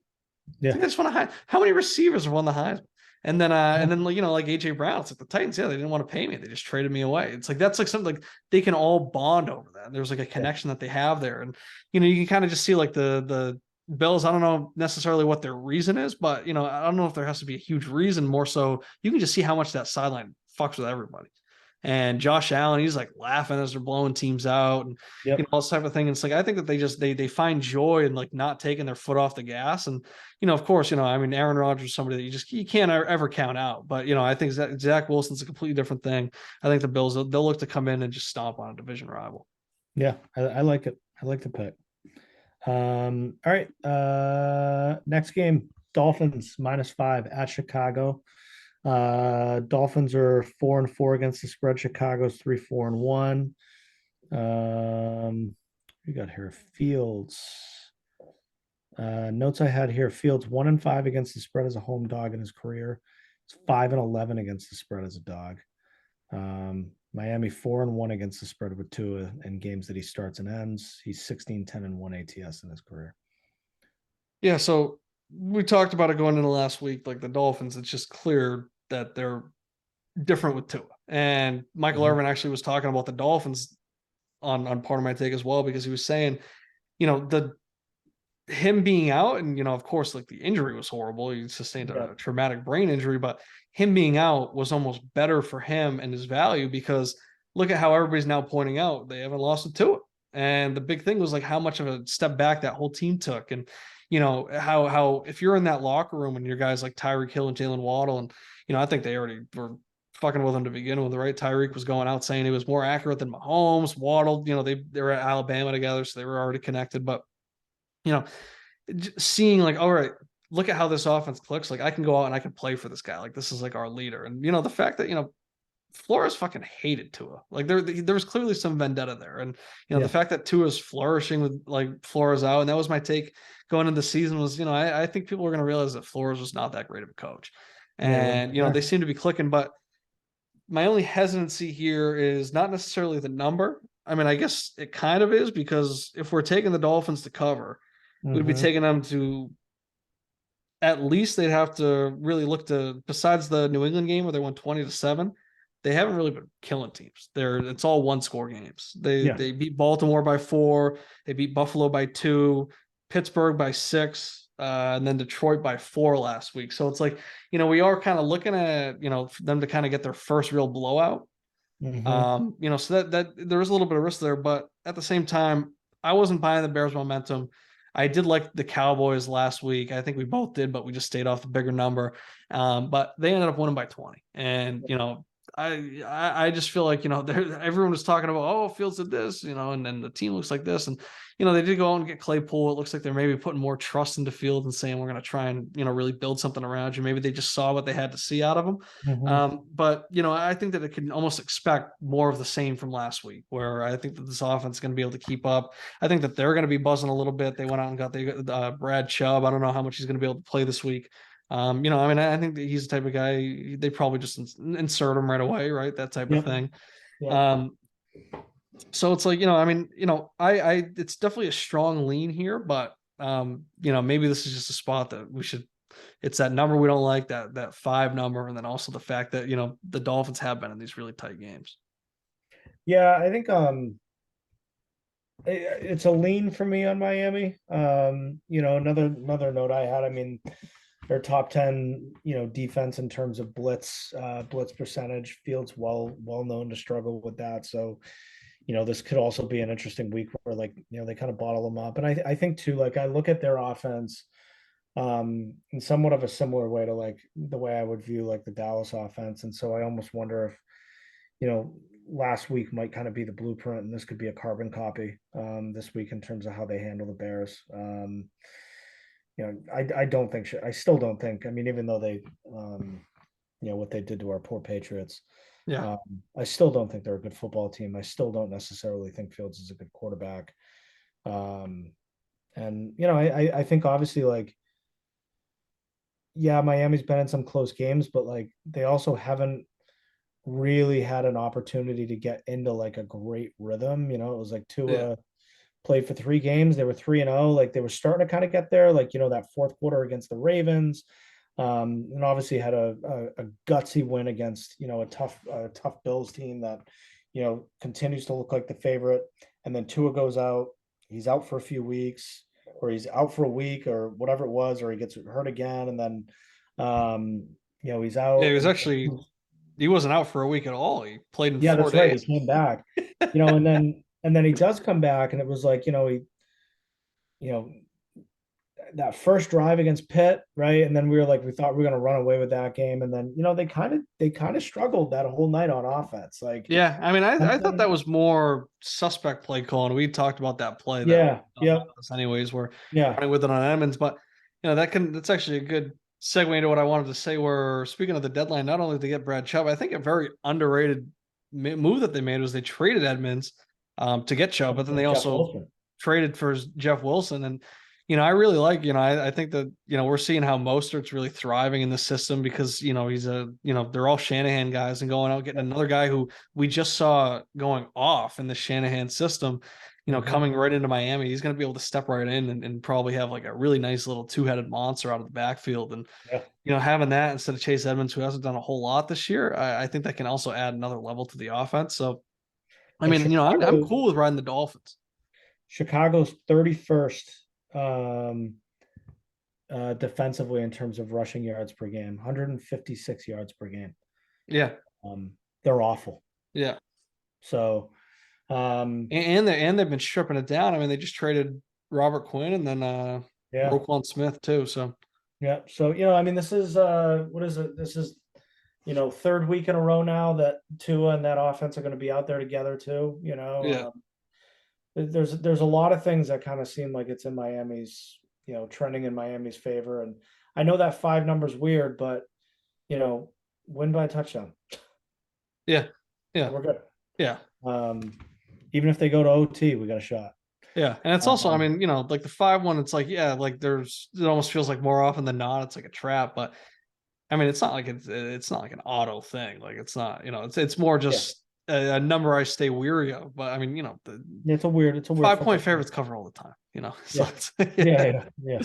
Yeah, I just want to. How many receivers have won the Heisman? And then AJ Brown, it's the Titans. Yeah, they didn't want to pay me. They just traded me away. It's that's something they can all bond over that. There's a connection that they have there, and you can kind of just see the Bills. I don't know necessarily what their reason is, but I don't know if there has to be a huge reason. More so, you can just see how much that sideline fucks with everybody. And Josh Allen, he's laughing as they're blowing teams out and all this type of thing. And it's I think that they find joy in not taking their foot off the gas. And of course, I mean, Aaron Rodgers is somebody that you can't ever count out. But I think Zach Wilson's a completely different thing. I think the Bills they'll look to come in and just stomp on a division rival. Yeah, I like it. I like the pick. All right. Next game, Dolphins -5 at Chicago. Dolphins are 4-4 against the spread. Chicago's 3-4-1. We got here Fields. Notes I had here: Fields 1-5 against the spread as a home dog in his career. It's 5-11 against the spread as a dog. Miami 4-1 against the spread with Tua in games that he starts and ends. He's 16-10-1 ATS in his career. Yeah, so we talked about it going into last week. The Dolphins, it's just clear that they're different with Tua. And Michael Irvin actually was talking about the Dolphins on Part of My Take as well, because he was saying, him being out, and of course, the injury was horrible. He sustained a traumatic brain injury, but him being out was almost better for him and his value, because look at how everybody's now pointing out they haven't lost to Tua. And the big thing was how much of a step back that whole team took. And how if you're in that locker room and your guys like Tyreek Hill and Jalen Waddle, and I think they already were fucking with him to begin with, right? Tyreek was going out saying he was more accurate than Mahomes. Waddle, they were at Alabama together, so they were already connected. But seeing all right, look at how this offense clicks. I can go out and I can play for this guy. This is our leader. And the fact that Flores fucking hated Tua. Like there was clearly some vendetta there, and the Yeah. fact that Tua's flourishing with like Flores out, and that was my take going into the season was, I think people were going to realize that Flores was not that great of a coach, Yeah. Right. and they seem to be clicking. But my only hesitancy here is not necessarily the number. I mean, I guess it kind of is, because if we're taking the Dolphins to cover, we'd be Mm-hmm. taking them to, at least they'd have to really look to, besides the New England game where they won 20-7, they haven't really been killing teams. It's all one score games. They Yeah. they beat Baltimore by 4, they beat Buffalo by 2, Pittsburgh by 6, and then Detroit by 4 last week. So it's like, we are kind of looking at, them to kind of get their first real blowout. Mm-hmm. So that there is a little bit of risk there, but at the same time, I wasn't buying the Bears momentum. I did like the Cowboys last week. I think we both did, but we just stayed off the bigger number. But they ended up winning by 20. And I just feel like, everyone was talking about, oh, Fields did this, and then the team looks like this. And they did go out and get Claypool. It looks like they're maybe putting more trust into Fields and saying we're going to try and, really build something around you. Maybe they just saw what they had to see out of him. Mm-hmm. But I think that it can almost expect more of the same from last week, where I think that this offense is going to be able to keep up. I think that they're going to be buzzing a little bit. They went out and got the Brad Chubb. I don't know how much he's going to be able to play this week. I mean, I think that he's the type of guy they probably just insert him right away, right? That type of Yep. thing. Yep. So it's like, I mean, it's definitely a strong lean here, but maybe this is just a spot that we should. It's that number we don't like, that 5 number, and then also the fact that the Dolphins have been in these really tight games. Yeah, I think it's a lean for me on Miami. Another note I had, I mean, their top 10, defense in terms of blitz percentage. Fields well known to struggle with that. So, this could also be an interesting week where, like, they kind of bottle them up. And I think too, like, I look at their offense in somewhat of a similar way to, like, the way I would view, like, the Dallas offense. And so I almost wonder if, last week might kind of be the blueprint, and this could be a carbon copy this week in terms of how they handle the Bears. I don't think, I still don't think, I mean, even though they, what they did to our poor Patriots, Yeah. I still don't think they're a good football team. I still don't necessarily think Fields is a good quarterback. And, I think obviously, like, yeah, Miami's been in some close games, but, like, they also haven't really had an opportunity to get into, like, a great rhythm. It was like Yeah. Tua played for 3 games. They were 3-0. Like, they were starting to kind of get there, like, that fourth quarter against the Ravens. And obviously had a gutsy win against, a tough Bills team that, continues to look like the favorite. And then Tua goes out. He's out for a few weeks, or he's out for a week, or whatever it was, or he gets hurt again. And then, he's Yeah, out. he wasn't out for a week at all. He played in Yeah, 4 that's right. He days. came back, and then he does come back, and it was like, you know, that first drive against Pitt, right? And then we thought we were going to run away with that game, and then they kind of struggled that whole night on offense. Like, Yeah, I mean, I thought that something, was more suspect play call, and we talked about that play that yeah, yep, anyways. We're yeah, running with it on Edmonds, but that's actually a good segue into what I wanted to say. Where, speaking of the deadline, not only to get Brad Chubb, I think a very underrated move that they made was they traded Edmonds to get Chubb, but then they Jeff also Wilson. traded for Jeff Wilson. And I really like, I think that we're seeing how Mostert's really thriving in the system, because he's they're all Shanahan guys, and going out getting another guy who we just saw going off in the Shanahan system, Mhm. coming right into Miami. He's going to be able to step right in and probably have like a really nice little two-headed monster out of the backfield. And Yeah, having that instead of Chase Edmonds, who hasn't done a whole lot this year, I think that can also add another level to the offense. So I and mean, I'm cool with riding the Dolphins. Chicago's 31st defensively in terms of rushing yards per game, 156 yards per game. Yeah, They're awful. yeah. So, And they've been stripping it down. I mean, they just traded Robert Quinn and then yeah, Roquan Smith too. So yeah. So, I mean, this is what is it? This is, third week in a row now that Tua and that offense are going to be out there together too. yeah, There's a lot of things that kind of seem like it's in Miami's, trending in Miami's favor. And I know that 5 number's weird, but, win by a touchdown. Yeah. Yeah. We're good. Yeah. Even if they go to OT, we got a shot. Yeah. And it's also, I Um, mean, like the 5-1, it's like, yeah, like it almost feels like more often than not, it's like a trap. But I mean, it's not like an auto thing. Like it's not, it's more yeah, just a number I stay weary of. But I mean, the it's a weird 5-point football game. favorites cover all the time, So Yeah, it's, yeah, yeah. yeah,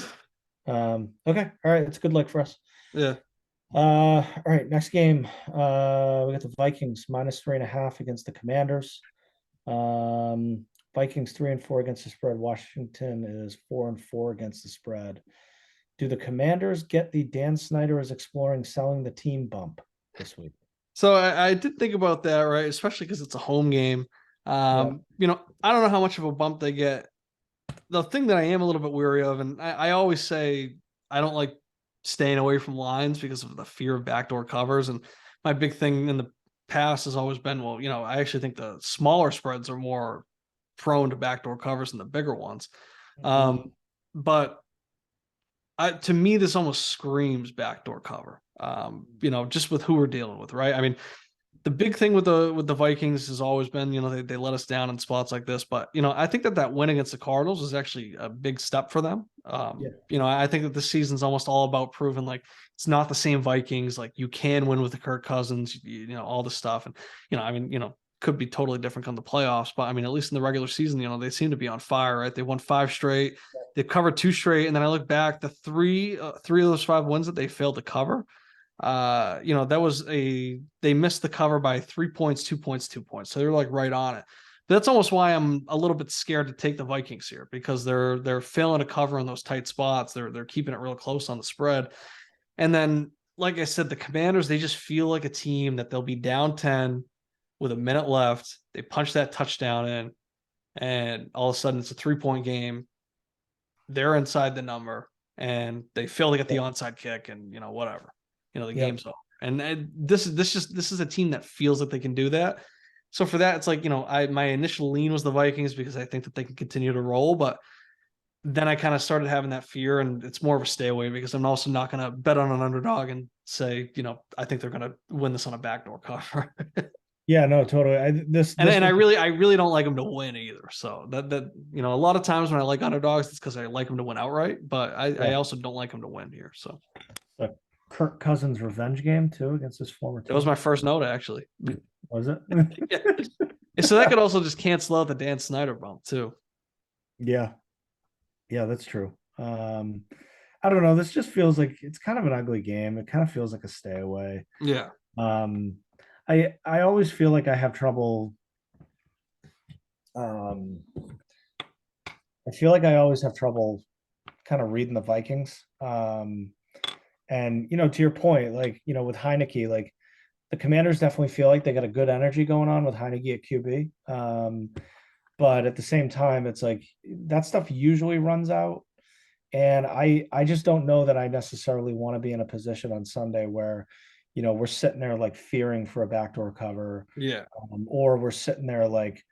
yeah. Okay, all right, it's good luck for us. Yeah. All right, next game. We got the Vikings -3.5 against the Commanders. Um, Vikings 3-4 against the spread. Washington is 4-4 against the spread. Do the Commanders get the Dan Snyder is exploring selling the team bump this week? So I did think about that, right? Especially because it's a home game. Yeah, I don't know how much of a bump they get. The thing that I am a little bit weary of, and I always say I don't like staying away from lines because of the fear of backdoor covers. And my big thing in the past has always been, well, I actually think the smaller spreads are more prone to backdoor covers than the bigger ones. mhm. But to me, this almost screams backdoor cover. Just with who we're dealing with, right? I mean, the big thing with the Vikings has always been, they let us down in spots like this. But I think that win against the Cardinals is actually a big step for them. Yeah, I think that this season's almost all about proving like it's not the same Vikings. Like you can win with the Kirk Cousins, all the stuff, and I mean, could be totally different on the playoffs. But I mean, at least in the regular season, they seem to be on fire, right? They won 5 straight, they've covered 2 straight, and then I look back, the three of those 5 wins that they failed to cover, that was they missed the cover by 3 points, 2 points, 2 points. So they're like right on it. But that's almost why I'm a little bit scared to take the Vikings here, because they're failing to cover in those tight spots. They're keeping it real close on the spread. And then, like I said, the Commanders, they just feel like a team that they'll be down 10 with a minute left. They punch that touchdown in, and all of a sudden it's a 3-point game. They're inside the number, and they fail to get the yeah, onside kick, and whatever. The yeah, game's over. And this is a team that feels that they can do that. So for that, it's like, my initial lean was the Vikings because I think that they can continue to roll, but then I kind of started having that fear, and it's more of a stay away because I'm also not going to bet on an underdog and say, I think they're going to win this on a backdoor cover. yeah. No, totally. This And this and was I really don't like them to win either. So that a lot of times when I like underdogs, it's because I like them to win outright. But I yeah, also don't like them to win here. So a Kirk Cousins revenge game too against his former that was team. my first note actually. Was it? Yeah. So that could also just cancel out the Dan Snyder bump too. Yeah, yeah, that's true. I don't know. This just feels like it's kind of an ugly game. It kind of feels like a stay away. Yeah. Um, I always feel like I have trouble. Um, I feel like I always have trouble kind of reading the Vikings. And to your point, like with Heineke, like the Commanders definitely feel like they got a good energy going on with Heineke at QB. But at the same time, it's like that stuff usually runs out. And I just don't know that I necessarily want to be in a position on Sunday where, we're sitting there like fearing for a backdoor cover, Yeah. or we're sitting there like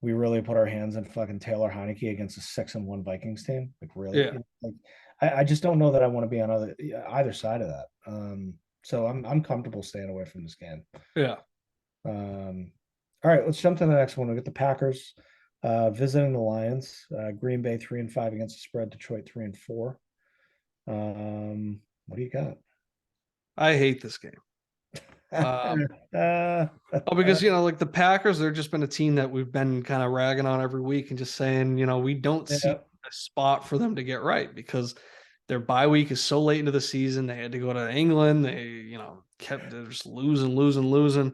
we really put our hands in fucking Taylor Heineke against a 6-1 Vikings team. Like really, Yeah. like I just don't know that I want to be on either side of that. So I'm comfortable staying away from this game. Yeah. All right, let's jump to the next one. We got the Packers visiting the Lions. Green Bay 3-5 against the spread. Detroit 3-4. What do you got? I hate this game. Um, uh, Oh, because like the Packers, they're just been a team that we've been kind of ragging on every week and just saying, we don't see yeah, a spot for them to get right because their bye week is so late into the season. They had to go to England. They, they're just losing, losing, losing.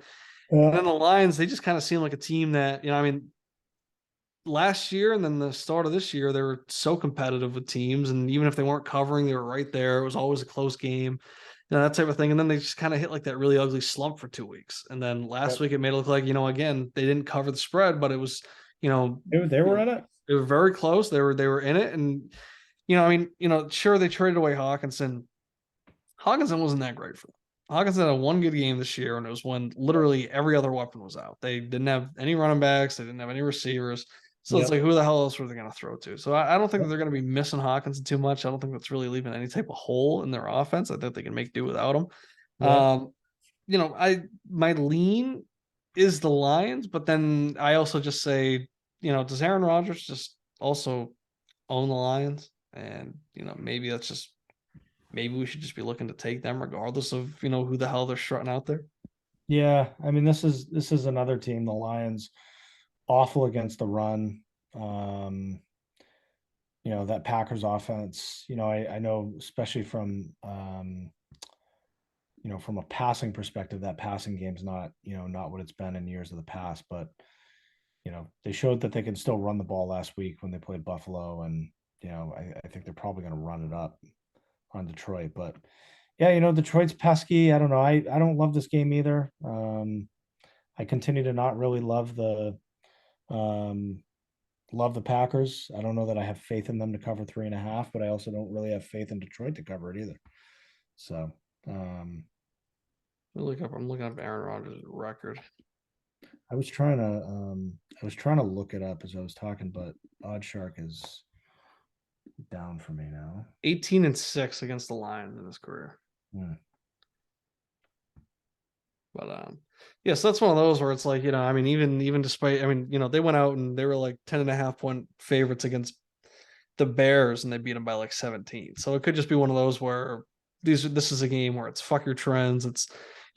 And yeah, then the Lions, they just kind of seem like a team that, I mean, last year and then the start of this year, they were so competitive with teams. And even if they weren't covering, they were right there. It was always a close game, that type of thing. And then they just kind of hit like that really ugly slump for 2 weeks. And then last yep. week it made it look like, again, they didn't cover the spread, but it was, They were in it. they were very close. They were in it. And, I mean, sure, they traded away Hawkinson. Hawkinson wasn't that great for them. Hawkinson had one good game this year, and it was when literally every other weapon was out. They didn't have any running backs, they didn't have any receivers. So it's Yep. like, who the hell else were they going to throw to? So I don't think that Yep. they're going to be missing Hawkinson too much. I don't think that's really leaving any type of hole in their offense. I think they can make do without him. Yep. I my lean. is the Lions, but then I also just say, does Aaron Rodgers just also own the Lions? And maybe maybe we should just be looking to take them regardless of who the hell they're strutting out there. Yeah, I mean this is another team, the Lions, awful against the run. Um, that Packers offense, I know especially from a passing perspective, that passing game's not what it's been in years of the past, but they showed that they can still run the ball last week when they played Buffalo, and I think they're probably going to run it up on Detroit. But yeah, Detroit's pesky. I don't know. I don't love this game either. I continue to not really um, love the Packers. I don't know that I have faith in them to cover 3.5, but I also don't really have faith in Detroit to cover it either. So I'm looking up Aaron Rodgers' record. I was trying to look it up as I was talking, but Odd Shark is down for me now. 18-6 against the Lions in his career. Hmm. But yeah, so that's one of those where it's like, I mean, even despite, I mean, they went out and they were like 10.5-point favorites against the Bears and they beat them by like 17. So it could just be one of those where this is a game where it's fuck your trends. It's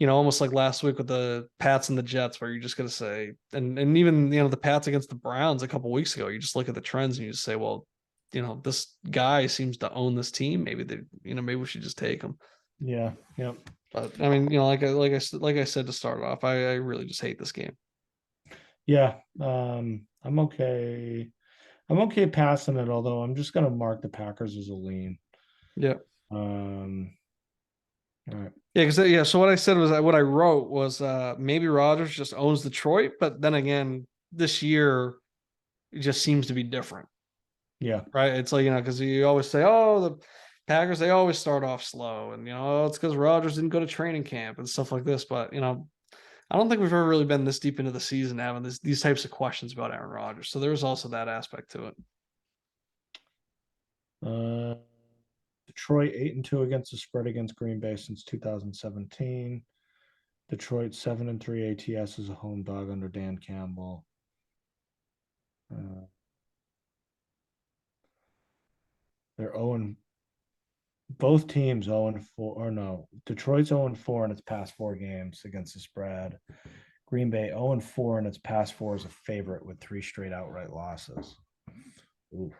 almost like last week with the Pats and the Jets, where you're just gonna say, and even the Pats against the Browns a couple weeks ago, you just look at the trends and you just say, well, this guy seems to own this team. Maybe maybe we should just take him. Yeah. Yep. But I mean, like I said to start off, I really just hate this game. Yeah. I'm okay. I'm okay passing it, although I'm just gonna mark the Packers as a lean. Yeah. Um, all right. Yeah, because so what I said was what I wrote was maybe Rodgers just owns Detroit, but then again, this year it just seems to be different, Yeah. right? It's like because you always say, oh, the Packers they always start off slow, and it's because Rodgers didn't go to training camp and stuff like this. But I don't think we've ever really been this deep into the season having these types of questions about Aaron Rodgers. So there's also that aspect to it. Uh, Detroit 8-2 against the spread against Green Bay since 2017. Detroit 7-3 ATS as a home dog under Dan Campbell. They're 0 both teams 0-4, or no, Detroit's 0-4 in its past 4 games against the spread. Green Bay 0-4 in its past 4 as a favorite with 3 straight outright losses. Ooh.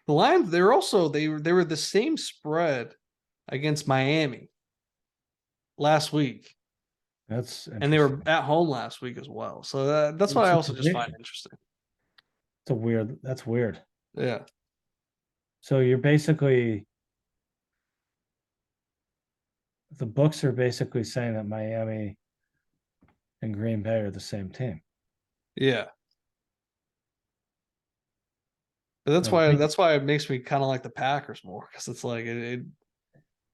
The Lions, they were also they were the same spread against Miami last week, and they were at home last week as well. So that's what I also just find interesting. That's weird. Yeah. So you're basically, the books are basically saying that Miami and Green Bay are the same team. Yeah. But that's why it makes me kind of like the Packers more, because it's like it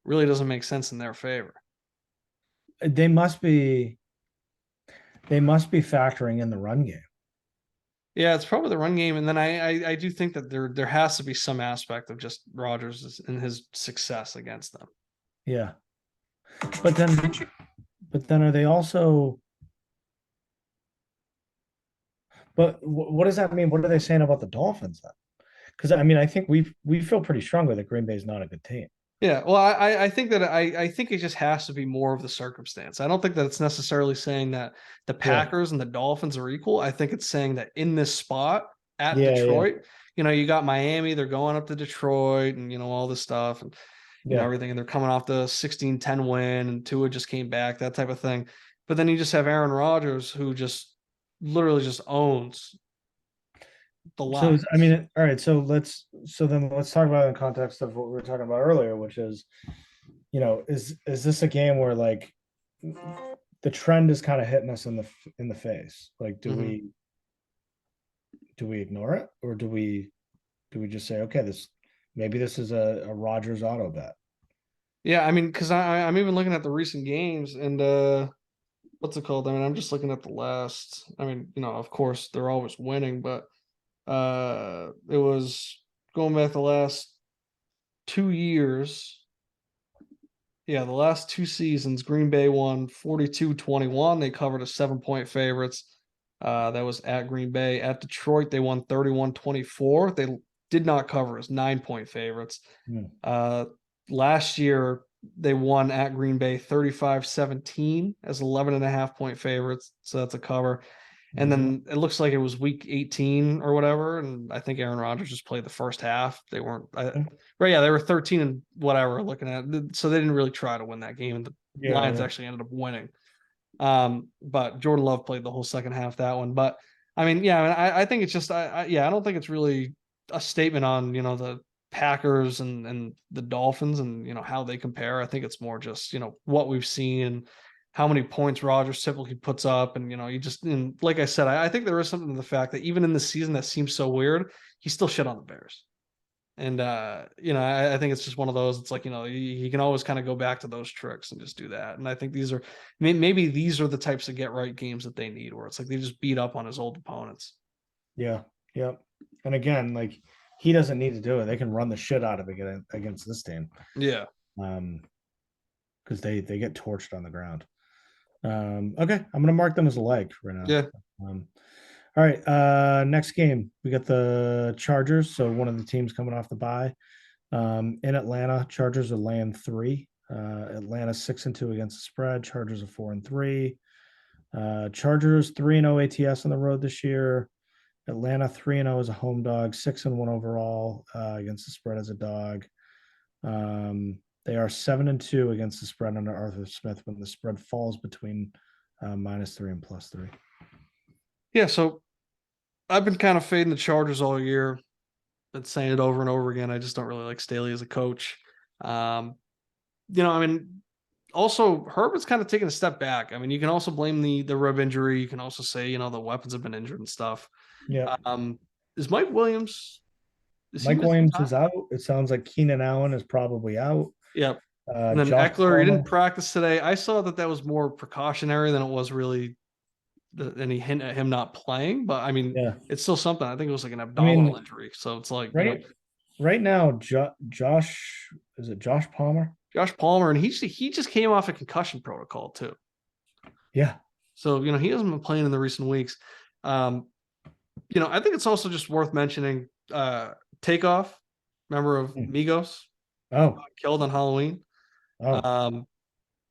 really doesn't make sense in their favor. They must be factoring in the run game. Yeah, it's probably the run game, and then I do think that there has to be some aspect of just Rodgers and his success against them. Yeah, but then are they also? But what does that mean? What are they saying about the Dolphins then? Because I mean, I think we feel pretty strongly that Green Bay is not a good team. Yeah, well, I think that I think it just has to be more of the circumstance. I don't think that it's necessarily saying that the Packers and the Dolphins are equal. I think it's saying that in this spot at Detroit, you got Miami, they're going up to Detroit and all this stuff and everything, and they're coming off the 16-10 win and Tua just came back, that type of thing. But then you just have Aaron Rodgers who just literally just owns the line. So I mean, all right. So then let's talk about it in context of what we were talking about earlier, which is, is this a game where like the trend is kind of hitting us in the face? Like, do we ignore it, or do we just say, okay, maybe this is a Rodgers auto bet? Yeah, I mean, because I'm even looking at the recent games and what's it called? I mean, I'm just looking at the last. I mean, of course they're always winning, but it was going back the last 2 years. Yeah, the last two seasons, Green Bay won 42-21. They covered a 7-point favorites. That was at Green Bay. At Detroit, they won 31-24. They did not cover as 9-point favorites. Hmm. Uh, Last year, they won at Green Bay 35-17 as 11.5-point favorites. So that's a cover. And Mhm. then it looks like it was week 18 or whatever. And I think Aaron Rodgers just played the first half. They weren't, right? Yeah, they were 13 and whatever looking at. So they didn't really try to win that game. And the Yeah, Lions yeah, actually ended up winning. But Jordan Love played the whole second half that one. But I mean, yeah, I think it's just, yeah, I don't think it's really a statement on, the Packers and the Dolphins and, how they compare. I think it's more just, what we've seen and how many points Rodgers typically puts up. And, you just, and like I said, I think there is something to the fact that even in the season that seems so weird, he still shit on the Bears. And I think it's just one of those. It's like you can always kind of go back to those tricks and just do that. And I think these are maybe these are the types of get right games that they need, where it's like they just beat up on his old opponents. yeah, yeah. And again, like he doesn't need to do it. They can run the shit out of it against this team. Yeah, Um, because they get torched on the ground. Okay, I'm gonna mark them as a like right now. yeah, Um, all right, next game we got the Chargers. So one of the teams coming off the bye. In Atlanta, Chargers are laying 3. Atlanta 6-2 against the spread. Chargers are 4-3. Chargers 3-0 ATS on the road this year. Atlanta 3-0 as a home dog, 6-1 overall against the spread as a dog. They are 7-2 against the spread under Arthur Smith when the spread falls between -3 and +3. yeah. So I've been kind of fading the Chargers all year. Been saying it over and over again. I just don't really like Staley as a coach. Um, I mean, also Herbert's kind of taking a step back. I mean, you can also blame the rib injury. You can also say the weapons have been injured and stuff. Yeah. Um, is Mike Williams? Is he Mike missing Williams time? is out. It sounds like Keenan Allen is probably out. Yep. And then Josh Eckler, he Palmer. didn't practice today. I saw that was more precautionary than it was really any hint at him not playing. But I mean, Yeah. it's still something. I think it was like an I abdominal mean, injury. So it's like, right now, Josh, is it Josh Palmer? Josh Palmer, and he just came off a concussion protocol too. Yeah. So, he hasn't been playing in the recent weeks. Um, I think it's also just worth mentioning Takeoff, member of Hmm. Migos, Oh, killed on Halloween. oh, Um,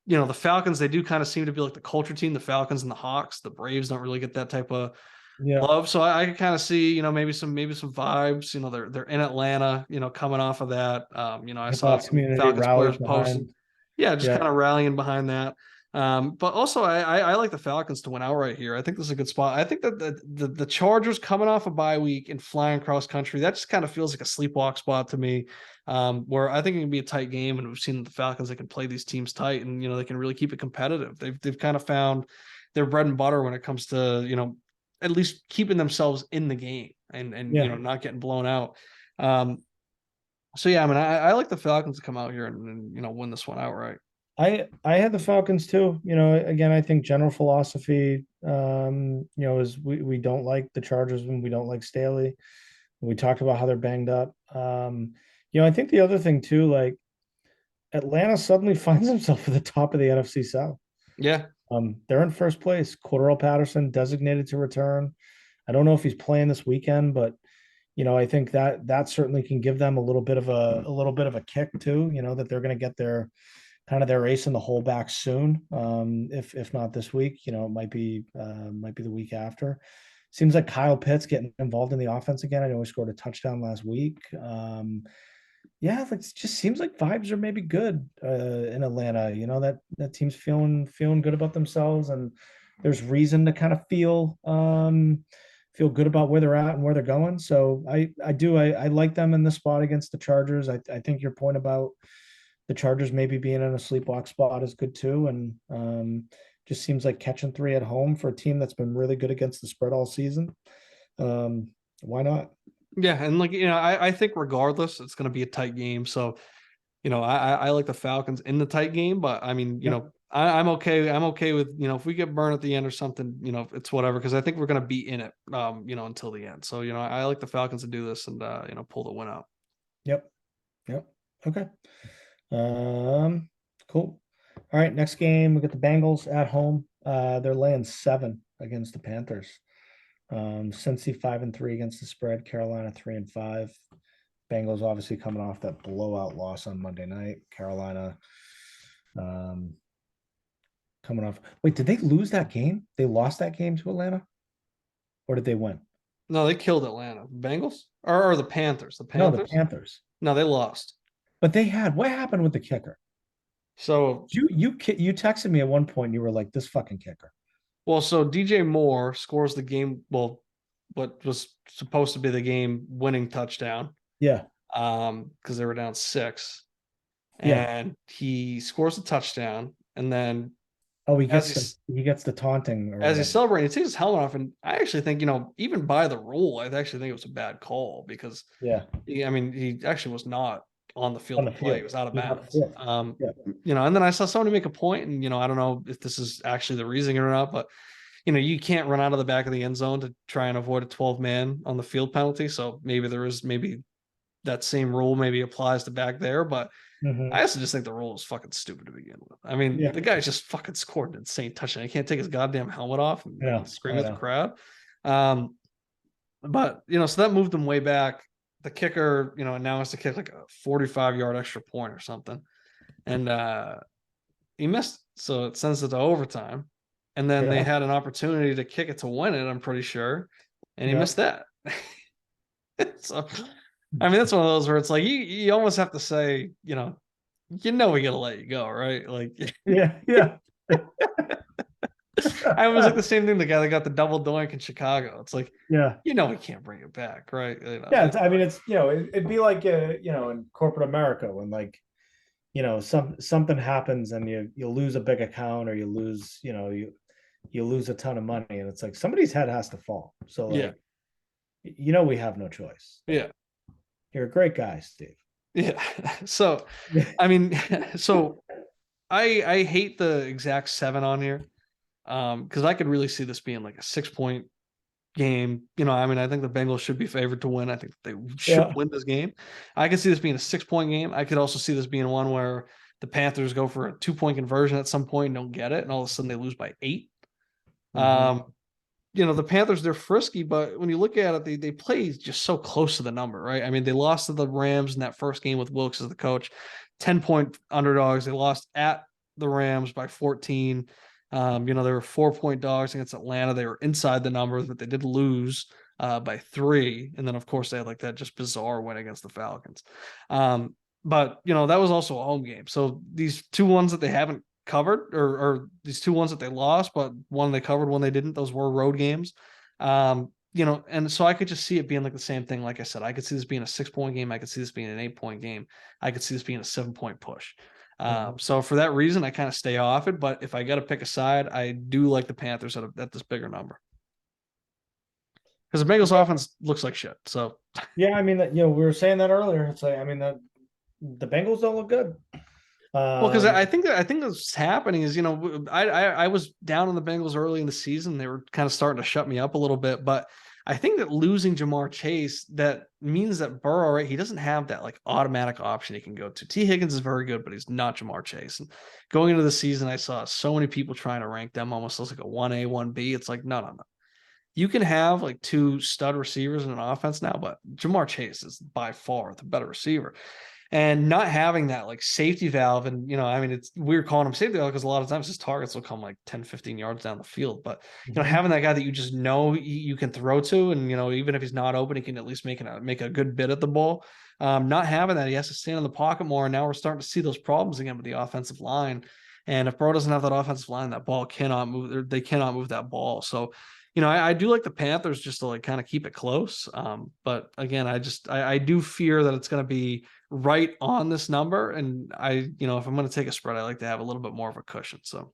the Falcons, they do kind of seem to be like the culture team, the Falcons and the Hawks. The Braves don't really get that type of yeah. love. So I can kind of see, maybe some vibes. They're in Atlanta, coming off of that. I Hip saw hop some community Falcons players rallies posting. behind. Yeah, just Yeah. kind of rallying behind that. But also I like the Falcons to win outright here. I think this is a good spot. I think that the Chargers coming off a bye week and flying cross country, that just kind of feels like a sleepwalk spot to me. Where I think it can be a tight game, and we've seen the Falcons, they can play these teams tight, and they can really keep it competitive. They've kind of found their bread and butter when it comes to at least keeping themselves in the game and Yeah. not getting blown out. Um, so yeah, I mean, I like the Falcons to come out here and win this one outright. I had the Falcons too. Again, I think general philosophy, is we don't like the Chargers and we don't like Staley. We talked about how they're banged up. I think the other thing too, like Atlanta suddenly finds himself at the top of the NFC South. Yeah, They're in first place. Cordell Patterson designated to return. I don't know if he's playing this weekend, but I think that certainly can give them a little bit of a kick too. That they're going to get their ace in the hole back soon. If not this week, it might be the week after. Seems like Kyle Pitts getting involved in the offense again. I know he scored a touchdown last week. Yeah, it just seems like vibes are maybe good in Atlanta. That team's feeling good about themselves, and there's reason to kind of feel good about where they're at and where they're going. So I like them in the spot against the Chargers. I think your point about the Chargers maybe being in a sleepwalk spot is good too, and just seems like catching 3 at home for a team that's been really good against the spread all season. Why not? yeah, and like I think regardless, it's going to be a tight game. So I like the Falcons in the tight game, but I mean Yep. I'm okay. I'm okay with if we get burned at the end or something, it's whatever because I think we're going to be in it, until the end. So I like the Falcons to do this and pull the win out. Yep. Yep. Okay. Um, Cool. All right, next game we got the Bengals at home. They're laying 7 against the Panthers. Cincy 5-3 against the spread. Carolina 3-5. Bengals obviously coming off that blowout loss on Monday night. Carolina um, coming off. Wait, did they lose that game? They lost that game to Atlanta, or did they win? No, they killed Atlanta. Bengals or the Panthers? The No, the Panthers? Panthers. No, they lost. But they had what happened with the kicker? So You texted me at one point. And you were like, "This fucking kicker." well, so DJ Moore scores the game. Well, what was supposed to be the game winning touchdown. Yeah, Because they were down 6, yeah. and he scores a touchdown, and then Oh, as he's he gets the taunting or as he's whatever. celebrating, he takes his helmet off, and I actually think even by the rule, I actually think it was a bad call because Yeah, I mean, he actually was not on the field on to the play; he field. was out of He's on the bounds. field. Yeah. And then I saw somebody make a point, and I don't know if this is actually the reasoning or not, but you can't run out of the back of the end zone to try and avoid a 12-man on the field penalty. So maybe that same rule maybe applies to back there, but I Hmm. also just think the rule is fucking stupid to begin with. I mean, Yeah. the guy just fucking scored an insane touchdown. He can't take his goddamn helmet off I and know. scream I at the know. crowd. Um, but so that moved them way back. The kicker, now has to kick like a 45-yard extra point or something. And he missed. So it sends it to overtime. And then they Yeah. had an opportunity to kick it to win it, I'm pretty sure. And he Yeah. missed that. So I mean, that's one of those where it's like you almost have to say, we gotta let you go, right? Like Yeah. Yeah. I was like the same thing. The guy that got the double doink in Chicago. It's like, Yeah. we can't bring it back, right? Yeah. I mean, it's it'd be like in corporate America when like something happens and you lose a big account or you lose you lose a ton of money and it's like somebody's head has to fall. So Yeah, like we have no choice. yeah, You're a great guy, Steve. yeah. So, I mean, so I hate the exact 7 on here, because I could really see this being like a 6-point game. I mean, I think the Bengals should be favored to win. I think they should Yeah. win this game. I could see this being a 6-point game. I could also see this being one where the Panthers go for a 2-point conversion at some point and don't get it, and all of a sudden they lose by 8. Hmm. Um, the Panthers, they're frisky, but when you look at it, they play just so close to the number, right? I mean, they lost to the Rams in that first game with Wilkes as the coach, 10-point underdogs. They lost at the Rams by 14. They were 4-point dogs against Atlanta. They were inside the numbers, but they did lose by 3. And then, of course, they had like that just bizarre win against the Falcons. But that was also a home game. So these 2 ones that they haven't covered, or these 2 ones that they lost, but one they covered, one they didn't. Those were road games. And so I could just see it being like the same thing. Like I said, I could see this being a 6-point game. I could see this being an 8-point game. I could see this being a 7-point push. Hmm. So for that reason, I kind of stay off it. But if I got to pick a side, I do like the Panthers at this bigger number because the Bengals offense looks like shit. So Yeah, I mean that we were saying that earlier. It's like I mean that the Bengals don't look good. well, because Um, I think what's happening is I was down on the Bengals early in the season. They were kind of starting to shut me up a little bit, but I think that losing Jamar Chase, that means that Burrow, right? He doesn't have that like automatic option he can go to. T. Higgins is very good, but he's not Jamar Chase. And going into the season, I saw so many people trying to rank them almost as like a 1A, 1B. It's like no, no, no. You can have like 2 stud receivers in an offense now, but Jamar Chase is by far the better receiver. And not having that like safety valve, and I mean, it's weird calling him safety valve because a lot of times his targets will come like 10, 15 yards down the field. But mhm. having that guy that you just know you can throw to, and even if he's not open, he can at least make a good bit at the ball. Not having that, he has to stand in the pocket more. And now we're starting to see those problems again with the offensive line. And if Bro doesn't have that offensive line, that ball cannot move. They cannot move that ball. So I do like the Panthers just to like kind of keep it close. But again, I do fear that it's going to be right on this number. And if I'm going to take a spread, I like to have a little bit more of a cushion. So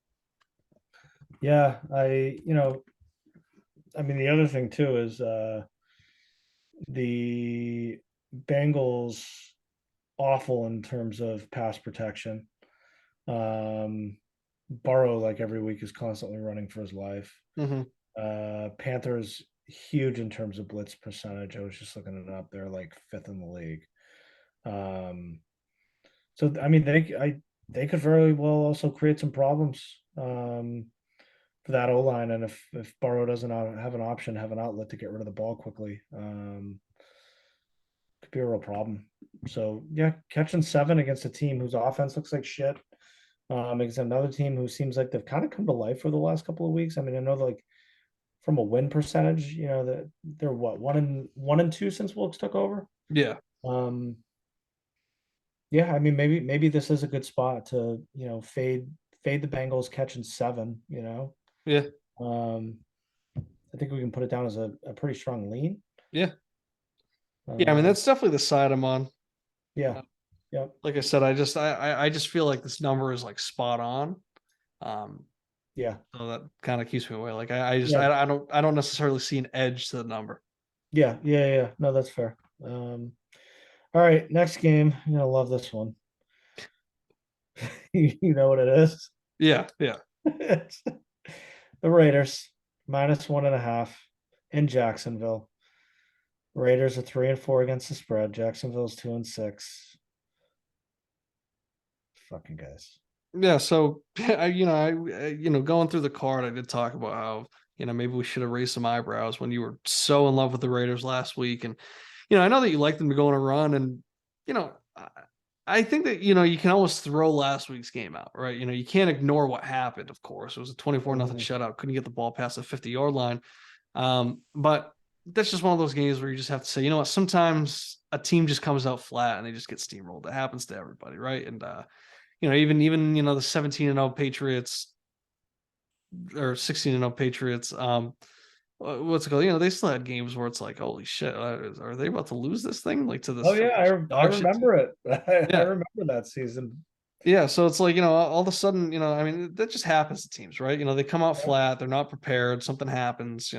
Yeah, I mean the other thing too is the Bengals awful in terms of pass protection. Um, Burrow, like every week, is constantly running for his life. mhm. Panthers huge in terms of blitz percentage. I was just looking it up. They're like 5th in the league. So I mean, they could very well also create some problems for that O line. And if Burrow doesn't have an option, have an outlet to get rid of the ball quickly, could be a real problem. So yeah, catching 7 against a team whose offense looks like shit. Against another team who seems like they've kind of come to life for the last couple of weeks. I mean, I know like from a win percentage, that they're what 1-2 since Wilkes took over. Yeah. Um, yeah, I mean maybe this is a good spot to fade the Bengals catching 7. Yeah. Um, I think we can put it down as a pretty strong lean. Yeah. Yeah. I mean, Um, that's definitely the side I'm on. yeah, yeah, Like I said, I just feel like this number is like spot on. Um, yeah, so that kind of keeps me away. Like I just yeah, I don't necessarily see an edge to the number. yeah. No, that's fair. All right, next game. You're gonna love this one. You know what it is? Yeah, yeah. It's the Raiders -1.5 in Jacksonville. Raiders are 3-4 against the spread. Jacksonville's 2-6. Fucking guys. Yeah, so going through the card, I did talk about how maybe we should have raised some eyebrows when you were so in love with the Raiders last week, and I know that you like them to go on a run, and I think that you can almost throw last week's game out, right? You can't ignore what happened. Of course, it was a 24-0 Mhm. shutout. Couldn't get the ball past the 50-yard line, but that's just one of those games where you just have to say, you know what? Sometimes a team just comes out flat and they just get steamrolled. It happens to everybody, right? And even the 17-0 Patriots or 16-0 Patriots, what's it called? They still had games where it's like, holy shit, are they about to lose this thing like to Oh this yeah, I dog shit team? remember it. I Yeah, remember that season. yeah. So it's like all of a sudden, I mean, that just happens to teams, right? They come out Yeah. flat, they're not prepared, something happens,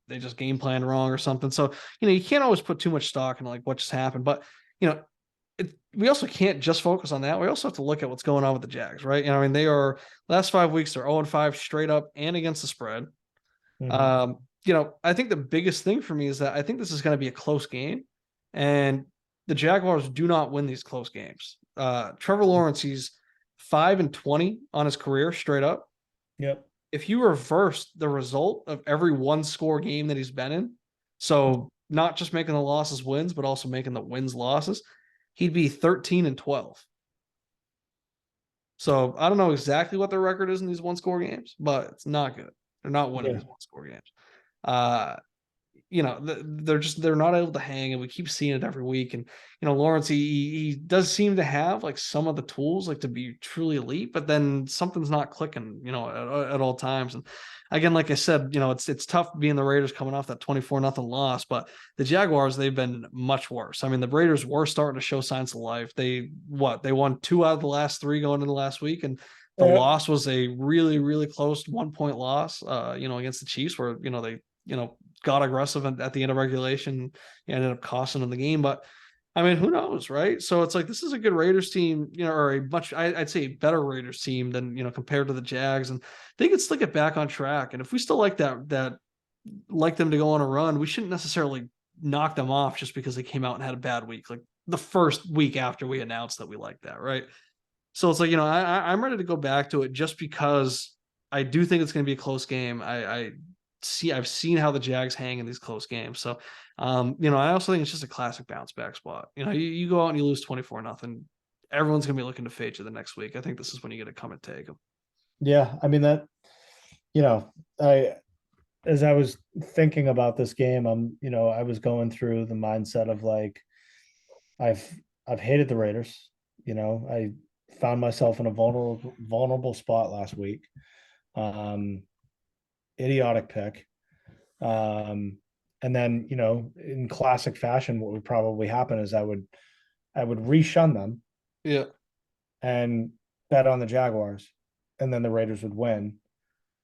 they just game plan wrong or something. So you can't always put too much stock in like what just happened, but you know we also can't just focus on that. We also have to look at what's going on with the Jags, right? I mean, they are last 5 weeks, they're 0-5 straight up and against the spread. Mhm. I think the biggest thing for me is that I think this is going to be a close game, and the Jaguars do not win these close games. Trevor Lawrence, he's 5-20 on his career straight up. Yep. If you reverse the result of every one score game that he's been in, so not just making the losses wins, but also making the wins losses, he'd be 13-12. So I don't know exactly what their record is in these one score games, but it's not good. They're not winning Yeah. these one score games. Uh, they're not able to hang, and we keep seeing it every week. And Lawrence, he does seem to have like some of the tools like to be truly elite, but then something's not clicking, at all times. And again, like I said, it's tough being the Raiders coming off that 24-0 loss, but the Jaguars, they've been much worse. I mean, the Raiders were starting to show signs of life. They won 2 out of the last 3 going into last week, and the Yeah. loss was a really, really close 1-point loss, against the Chiefs, where they got aggressive at the end of regulation, ended up costing them the game. But I mean, who knows, right? So it's like this is a good Raiders team, or I'd say a better Raiders team than compared to the Jags, and they could still get back on track. And if we still like that like them to go on a run, we shouldn't necessarily knock them off just because they came out and had a bad week, like the first week after we announced that we like that, right? So it's like I'm ready to go back to it just because I do think it's going to be a close game. I've seen how the Jags hang in these close games. So, I also think it's just a classic bounce back spot. You go out and you lose 24-0. Everyone's going to be looking to fade you the next week. I think this is when you get to come and take them. Yeah. I mean that, I as I was thinking about this game, I was going through the mindset of like I've I've hated the Raiders. I found myself in a vulnerable spot last week. Um, Idiotic pick. Um, and then, in classic fashion, what would probably happen is I would reshun them Yeah. and bet on the Jaguars, and then the Raiders would win,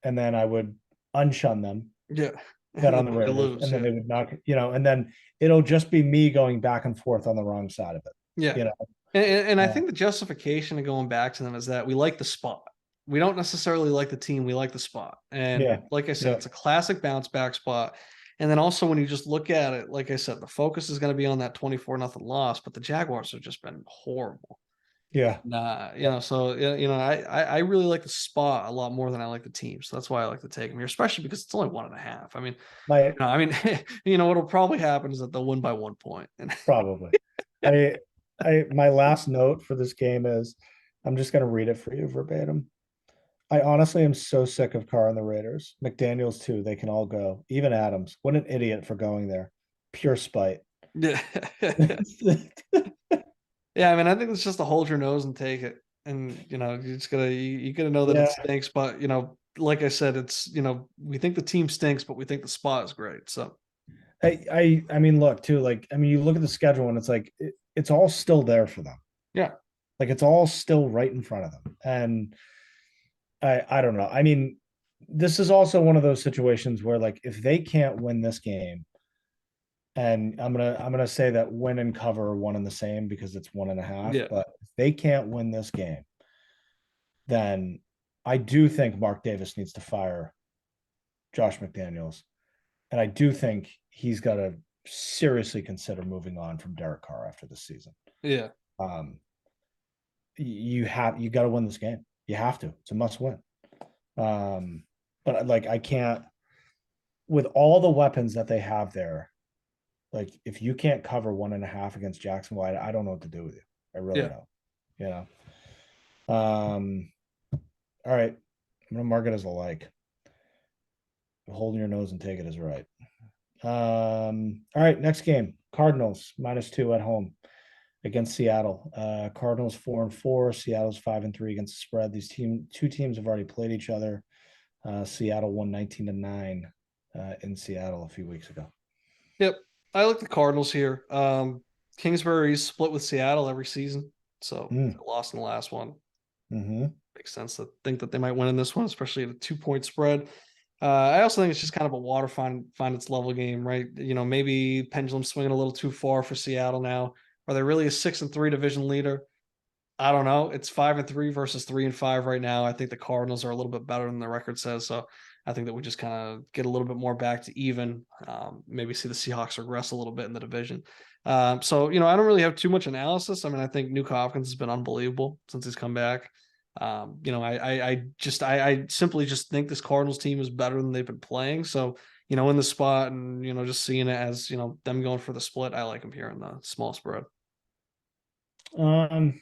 and then I would unshun them, Yeah. bet And on then the they Raiders, lose. and then Yeah. they would knock, and then it'll just be me going back and forth on the wrong side of it. Yeah. You know, And I uh, think the justification of going back to them is that we like the spot. We don't necessarily like the team. We like the spot. And yeah, like I said, yeah, it's a classic bounce back spot. And then also when you just look at it, like I said, the focus is going to be on that 24-0 loss, but the Jaguars have just been horrible. Yeah. So I really like the spot a lot more than I like the team. So that's why I like to take them here, especially because it's only 1.5. I mean, My no, I mean, what'll probably happen is that they'll win by 1 point. And Probably. I my last note for this game is I'm just gonna read it for you verbatim. I honestly am so sick of Carr and the Raiders. McDaniels too. They can all go. Even Adams. What an idiot for going there. Pure spite. yeah, yeah. I mean, I think it's just to hold your nose and take it, and you just you gotta know that it Yeah. stinks. But like I said, it's we think the team stinks, but we think the spot is great. So I mean, look too. Like, I mean, you look at the schedule and it's like it's all still there for them. yeah, Like, it's all still right in front of them. And I don't know. I mean, this is also one of those situations where like if they can't win this game, and I'm gonna say that win and cover are one and the same because it's 1.5. yeah, But if they can't win this game, then I do think Mark Davis needs to fire Josh McDaniels. And I do think he's got to seriously consider moving on from Derek Carr after this season. yeah, Um, you got to win this game. You have to. It's a must win. But like I can't with all the weapons that they have there. Like if you can't cover 1.5 against Jacksonville, I don't know what to do with you. I really yeah. don't. You know. All right. I'm gonna mark it as a like. Holding your nose and take it as right. All right, next game. Cardinals -2 at home against Seattle. Cardinals 4-4. Seattle's 5-3 against the spread. These two teams have already played each other. Seattle won 19-9 in Seattle a few weeks ago. Yep. I like the Cardinals here. Kingsbury's split with Seattle every season, so Mm. they lost in the last one. Mm-hmm. Makes sense to think that they might win in this one, especially at a 2 point spread. I also think it's just kind of a water find its level game, right? Maybe pendulum swinging a little too far for Seattle now. Are they really a 6-3 division leader? I don't know. It's 5-3 versus 3-5 right now. I think the Cardinals are a little bit better than the record says. So I think that we just kind of get a little bit more back to even. Maybe see the Seahawks regress a little bit in the division. So I don't really have too much analysis. I mean, I think Nuke Hopkins has been unbelievable since he's come back. I simply just think this Cardinals team is better than they've been playing. So in the spot and just seeing it as them going for the split, I like them here in the small spread. Um,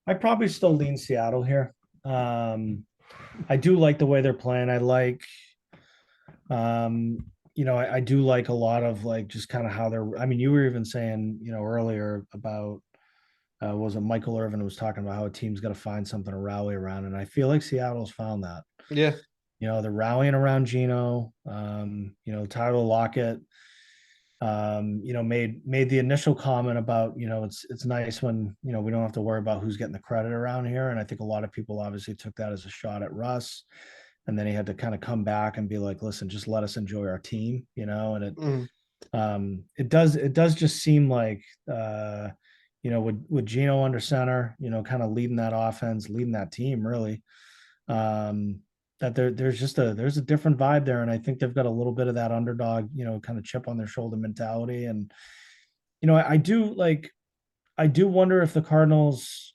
I probably still lean Seattle here. I do like the way they're playing. I like, I do like a lot of like just kind of how they're. I mean, you were even saying, earlier about was it Michael Irvin was talking about how a team's got to find something to rally around, and I feel like Seattle's found that. Yeah. They're rallying around Geno. Tyler Lockett. Made the initial comment about, it's nice when, we don't have to worry about who's getting the credit around here. And I think a lot of people obviously took that as a shot at Russ. And then he had to kind of come back and be like, listen, just let us enjoy our team, and it does just seem like with Geno under center, kind of leading that offense, leading that team really. That there's a different vibe there, and I think they've got a little bit of that underdog, kind of chip on their shoulder mentality. And I do wonder if the Cardinals.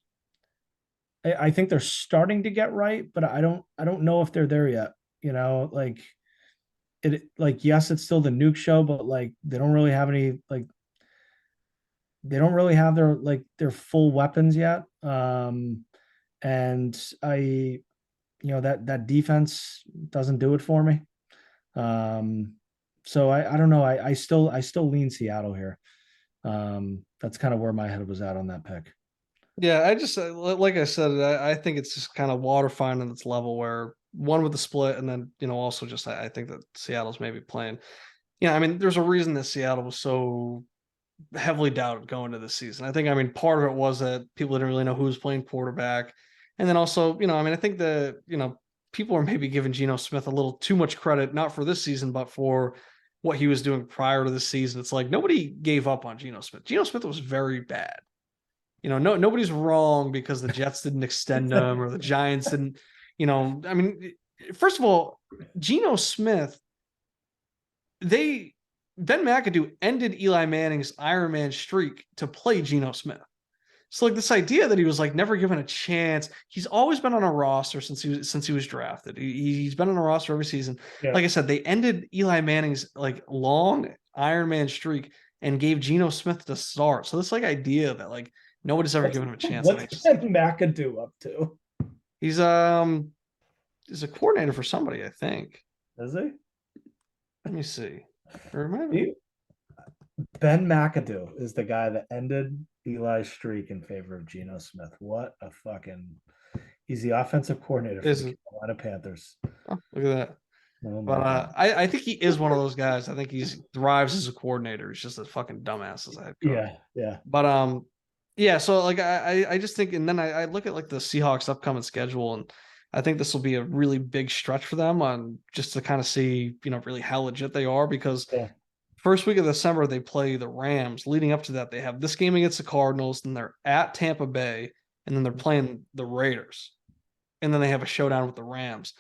I think they're starting to get right, but I don't know if they're there yet. Like yes, it's still the Nuke show, but like they don't really have any like they don't really have their full weapons yet. And that defense doesn't do it for me. So I don't know. I still lean Seattle here. That's kind of where my head was at on that pick. Yeah, I just like I said, I think it's just kind of water finding its level where one with the split, and then also just I think that Seattle's maybe playing. I mean, there's a reason that Seattle was so heavily doubted going into this season. I think, I mean, part of it was that people didn't really know who was playing quarterback, and then also, I mean, I think that people are maybe giving Geno Smith a little too much credit, not for this season, but for what he was doing prior to the season. It's like nobody gave up on Geno Smith. Geno Smith was very bad. Nobody's wrong because the Jets didn't extend him or the Giants didn't, I mean, first of all, Geno Smith, Ben McAdoo ended Eli Manning's Iron Man streak to play Geno Smith. So like this idea that he was like never given a chance. He's always been on a roster since he was drafted. He's been on a roster every season. Yeah. Like I said, they ended Eli Manning's like long Iron Man streak and gave Geno Smith the start. So this like idea that like nobody's ever given him a chance. I think What's Ben McAdoo up to? he's a coordinator for somebody. I think. Is he? Let me see. Or maybe He- Ben McAdoo is the guy that ended Eli's streak in favor of Geno Smith. What a fucking. He's the offensive coordinator for is the Carolina Panthers. oh, look at that. Oh my But god. I think he is one of those guys. I think he's thrives as a coordinator. He's just a fucking dumbass as a head coach. Yeah, yeah. But yeah. So like I just think, and then I look at like the Seahawks' upcoming schedule, and I think this will be a really big stretch for them on just to kind of see really how legit they are because Yeah. first week of December they play the Rams. Leading up to that, they have this game against the Cardinals, then they're at Tampa Bay, and then they're playing the Raiders, and then they have a showdown with the Rams.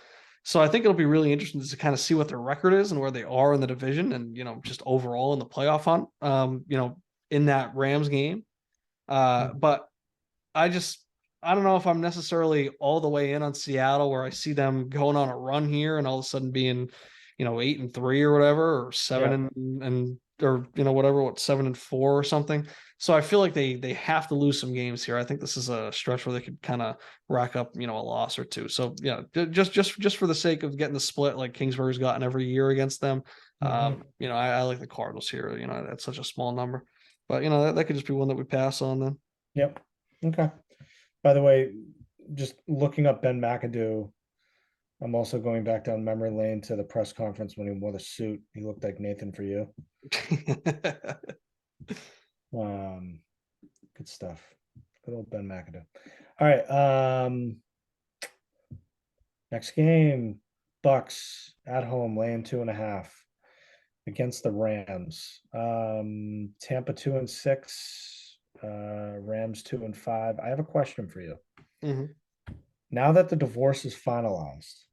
So I think it'll be really interesting to kind of see what their record is and where they are in the division and just overall in the playoff hunt. In that Rams game. But I just I don't know if I'm necessarily all the way in on Seattle where I see them going on a run here and all of a sudden being, 8-3 or whatever, or seven Yeah. and or whatever, what 7-4 or something. So I feel like they have to lose some games here. I think this is a stretch where they could kind of rack up, a loss or two. So yeah, just for the sake of getting the split like Kingsbury's gotten every year against them. I like the Cardinals here, that's such a small number. But that could just be one that we pass on then. Yep. Okay. By the way, just looking up Ben McAdoo, I'm also going back down memory lane to the press conference when he wore the suit. He looked like Nathan for you. Um, good stuff. Good old Ben McAdoo. All right. Next game, Bucks at home, laying 2.5 against the Rams. Tampa 2-6, Rams 2-5. I have a question for you. Mhm. Now that the divorce is finalized,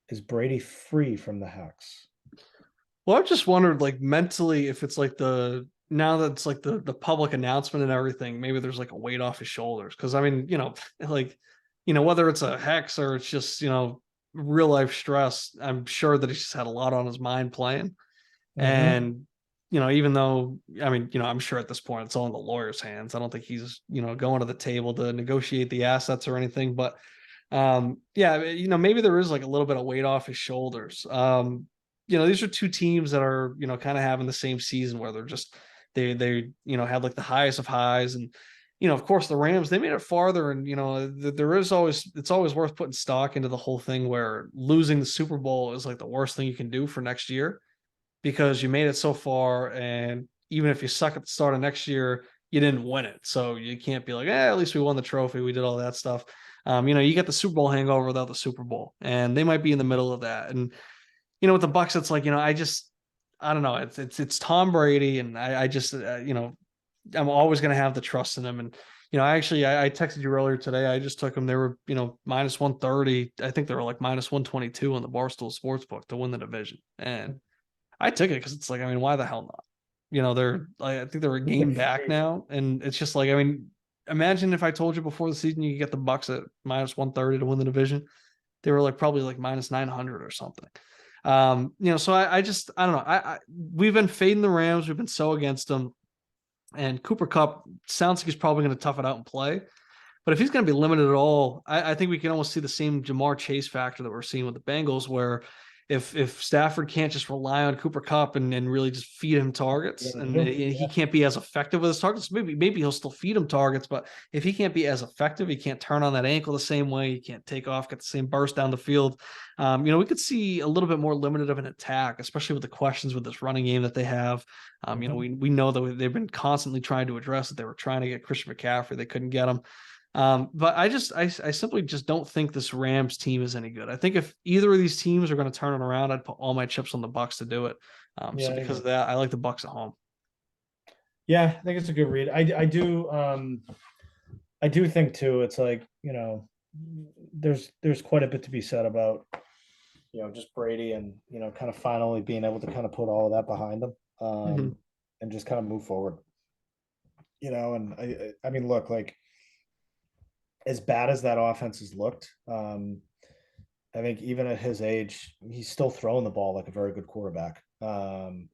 is Brady free from the hex? Well, I've just wondered, like mentally, if it's like now that it's like the public announcement and everything, maybe there's like a weight off his shoulders. Because I mean, like, whether it's a hex or it's just real life stress, I'm sure that he's just had a lot on his mind playing. Mm-hmm. And even though I mean, I'm sure at this point it's all in the lawyer's hands. I don't think he's going to the table to negotiate the assets or anything. But yeah, maybe there is like a little bit of weight off his shoulders. These are two teams that are kind of having the same season where they're just they had like the highest of highs and of course the Rams, they made it farther and there is always it's always worth putting stock into the whole thing where losing the Super Bowl is like the worst thing you can do for next year because you made it so far and even if you suck at the start of next year you didn't win it, so you can't be like at least we won the trophy, we did all that stuff. You get the Super Bowl hangover without the Super Bowl, and they might be in the middle of that. And with the Bucks, it's like I don't know. It's Tom Brady, and I just I'm always going to have the trust in him. And I texted you earlier today. I just took them. They were minus 130. I think they were like minus 122 on the Barstool Sportsbook to win the division, and I took it because it's like I mean, why the hell not? They're I think they're a game back now, and it's just like I mean, imagine if I told you before the season you could get the Bucks at minus 130 to win the division. They were like probably like minus 900 or something. So I just I don't know. We've been fading the Rams. We've been so against them. And Cooper Cup sounds like he's probably going to tough it out and play. But if he's going to be limited at all, I think we can almost see the same Jamar Chase factor that we're seeing with the Bengals, where if Stafford can't just rely on Cooper Cup and really just feed him targets, and he can't be as effective with his targets, maybe he'll still feed him targets, but if he can't be as effective, he can't turn on that ankle the same way, he can't take off, get the same burst down the field. We could see a little bit more limited of an attack, especially with the questions with this running game that they have. We know that they've been constantly trying to address it. They were trying to get Christian McCaffrey, they couldn't get him. But I simply just don't think this Rams team is any good. I think if either of these teams are going to turn it around, I'd put all my chips on the Bucks to do it. So because of that, I like the Bucks at home. Yeah, I think it's a good read. I do think too, it's like, there's quite a bit to be said about, just Brady and, kind of finally being able to kind of put all of that behind them, Mhm. and just kind of move forward. And I mean, look, like as bad as that offense has looked, I think even at his age, he's still throwing the ball like a very good quarterback. And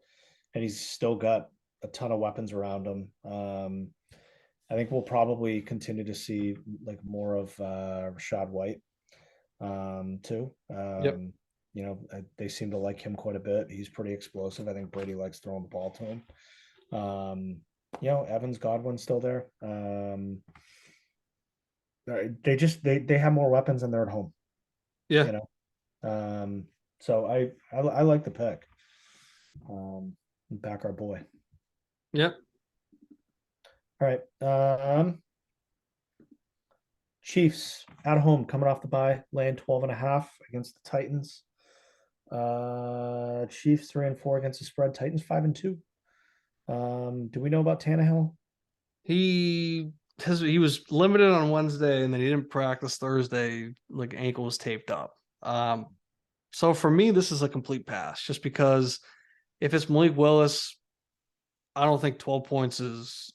he's still got a ton of weapons around him. I think we'll probably continue to see like more of Rashad White too. Yep. They seem to like him quite a bit. He's pretty explosive. I think Brady likes throwing the ball to him. Evans, Godwin's still there. They have more weapons and they're at home. Yeah. You know, so I like the pick. Back our boy. Yep. All right. Chiefs at home coming off the bye, laying 12.5 against the Titans. Chiefs 3-4 against the spread. Titans 5-2. Do we know about Tannehill? He was limited on Wednesday and then he didn't practice Thursday, like ankle was taped up. So for me, this is a complete pass just because if it's Malik Willis, I don't think 12 points is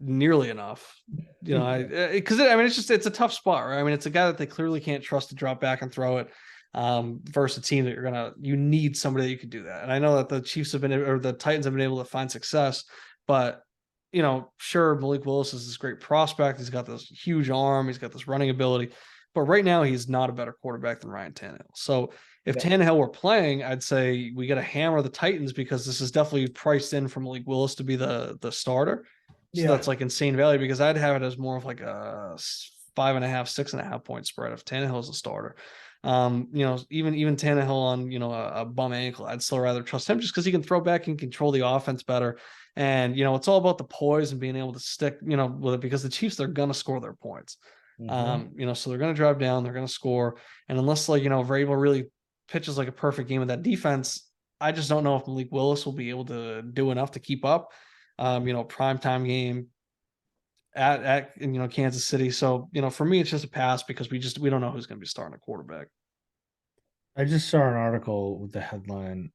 nearly enough. It's a tough spot, right? I mean, it's a guy that they clearly can't trust to drop back and throw it. Versus a team that you need somebody that you can do that. And I know that the Chiefs have been, or the Titans have been able to find success, but sure, Malik Willis is this great prospect. He's got this huge arm. He's got this running ability, but right now he's not a better quarterback than Ryan Tannehill. So if Tannehill were playing, I'd say we got to hammer the Titans because this is definitely priced in for Malik Willis to be the starter. So that's like insane value because I'd have it as more of like a 5.5, 6.5 point spread if Tannehill's a starter. Even Tannehill on a bum ankle, I'd still rather trust him just because he can throw back and control the offense better. And it's all about the poise and being able to stick with it because the Chiefs, they're gonna score their points. So they're gonna drive down, they're gonna score, and unless Vrabel really pitches like a perfect game of that defense, I just don't know if Malik Willis will be able to do enough to keep up. Primetime game at Kansas City. So for me, it's just a pass because we don't know who's going to be starting a quarterback. I just saw an article with the headline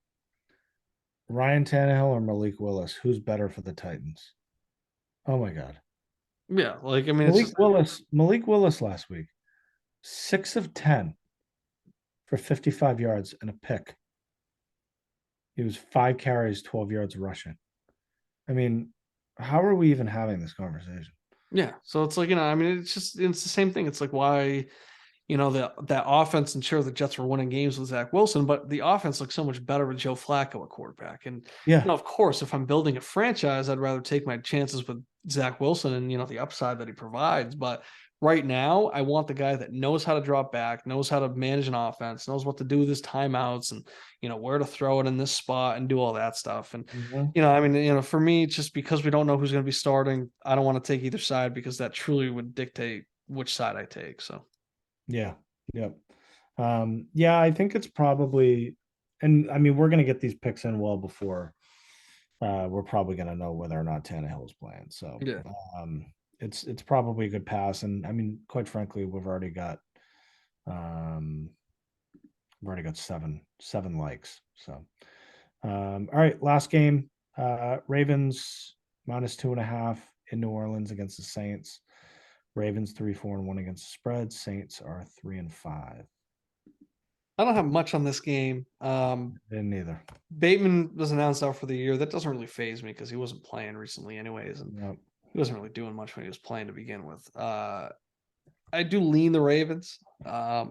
Ryan Tannehill or Malik Willis, who's better for the Titans? Oh my God. Yeah, it's just Malik Willis last week, 6 of 10 for 55 yards and a pick. He was 5 carries, 12 yards rushing. I mean, how are we even having this conversation? Yeah, so it's it's the same thing. It's like why that offense, and sure the Jets were winning games with Zach Wilson, but the offense looks so much better with Joe Flacco at quarterback. And of course, if I'm building a franchise, I'd rather take my chances with Zach Wilson and the upside that he provides. But right now, I want the guy that knows how to drop back, knows how to manage an offense, knows what to do with his timeouts, and where to throw it in this spot and do all that stuff. And for me, just because we don't know who's going to be starting, I don't want to take either side because that truly would dictate which side I take. So. Yeah. Yep. I think it's probably, and I mean, we're going to get these picks in well before we're probably going to know whether or not Tannehill is playing. So Yeah. It's probably a good pass. And I mean, quite frankly, we've already got seven likes. So all right, last game, Ravens -2.5 in New Orleans against the Saints. Ravens 3-4-1 against the spread. Saints are 3-5. I don't have much on this game. Didn't either. Bateman was announced out for the year. That doesn't really phase me because he wasn't playing recently, anyways, and he wasn't really doing much when he was playing to begin with. I do lean the Ravens. I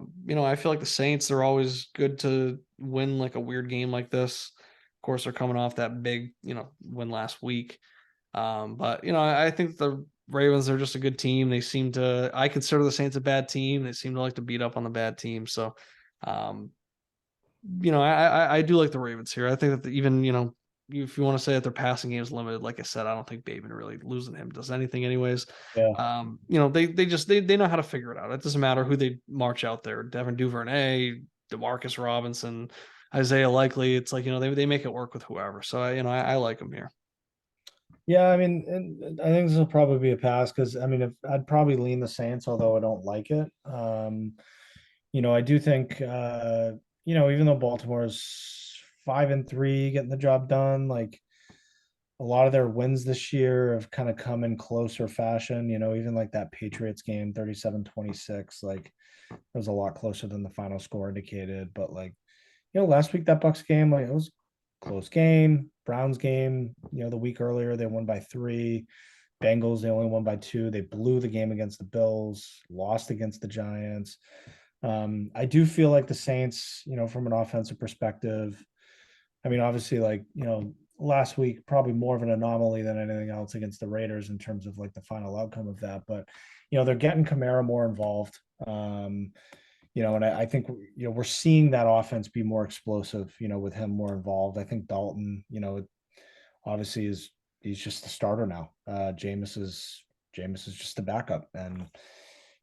feel like the Saints, they're always good to win like a weird game like this. Of course, they're coming off that big, win last week. But I think the Ravens are just a good team. I consider the Saints a bad team. They seem to like to beat up on the bad team. So, I do like the Ravens here. I think that even, if you want to say that their passing game is limited, like I said, I don't think Bateman really losing him does anything anyways. Yeah. They know how to figure it out. It doesn't matter who they march out there. Devin Duvernay, Demarcus Robinson, Isaiah Likely. It's like, they make it work with whoever. So I like them here. Yeah, I mean, and I think this will probably be a pass because I mean, if I'd probably lean the Saints, although I don't like it. I do think even though Baltimore's 5-3 getting the job done, like a lot of their wins this year have kind of come in closer fashion, even like that Patriots game, 37-26, like it was a lot closer than the final score indicated. But like, last week that Bucks game, like it was a close game. Browns game, the week earlier they won by 3. Bengals, they only won by 2. They blew the game against the Bills, lost against the Giants. I do feel like the Saints, from an offensive perspective, I mean, obviously, like, last week, probably more of an anomaly than anything else against the Raiders in terms of like the final outcome of that. But, they're getting Kamara more involved. And I think, we're seeing that offense be more explosive, with him more involved. I think Dalton, obviously he's just the starter now. Jameis is just the backup. And,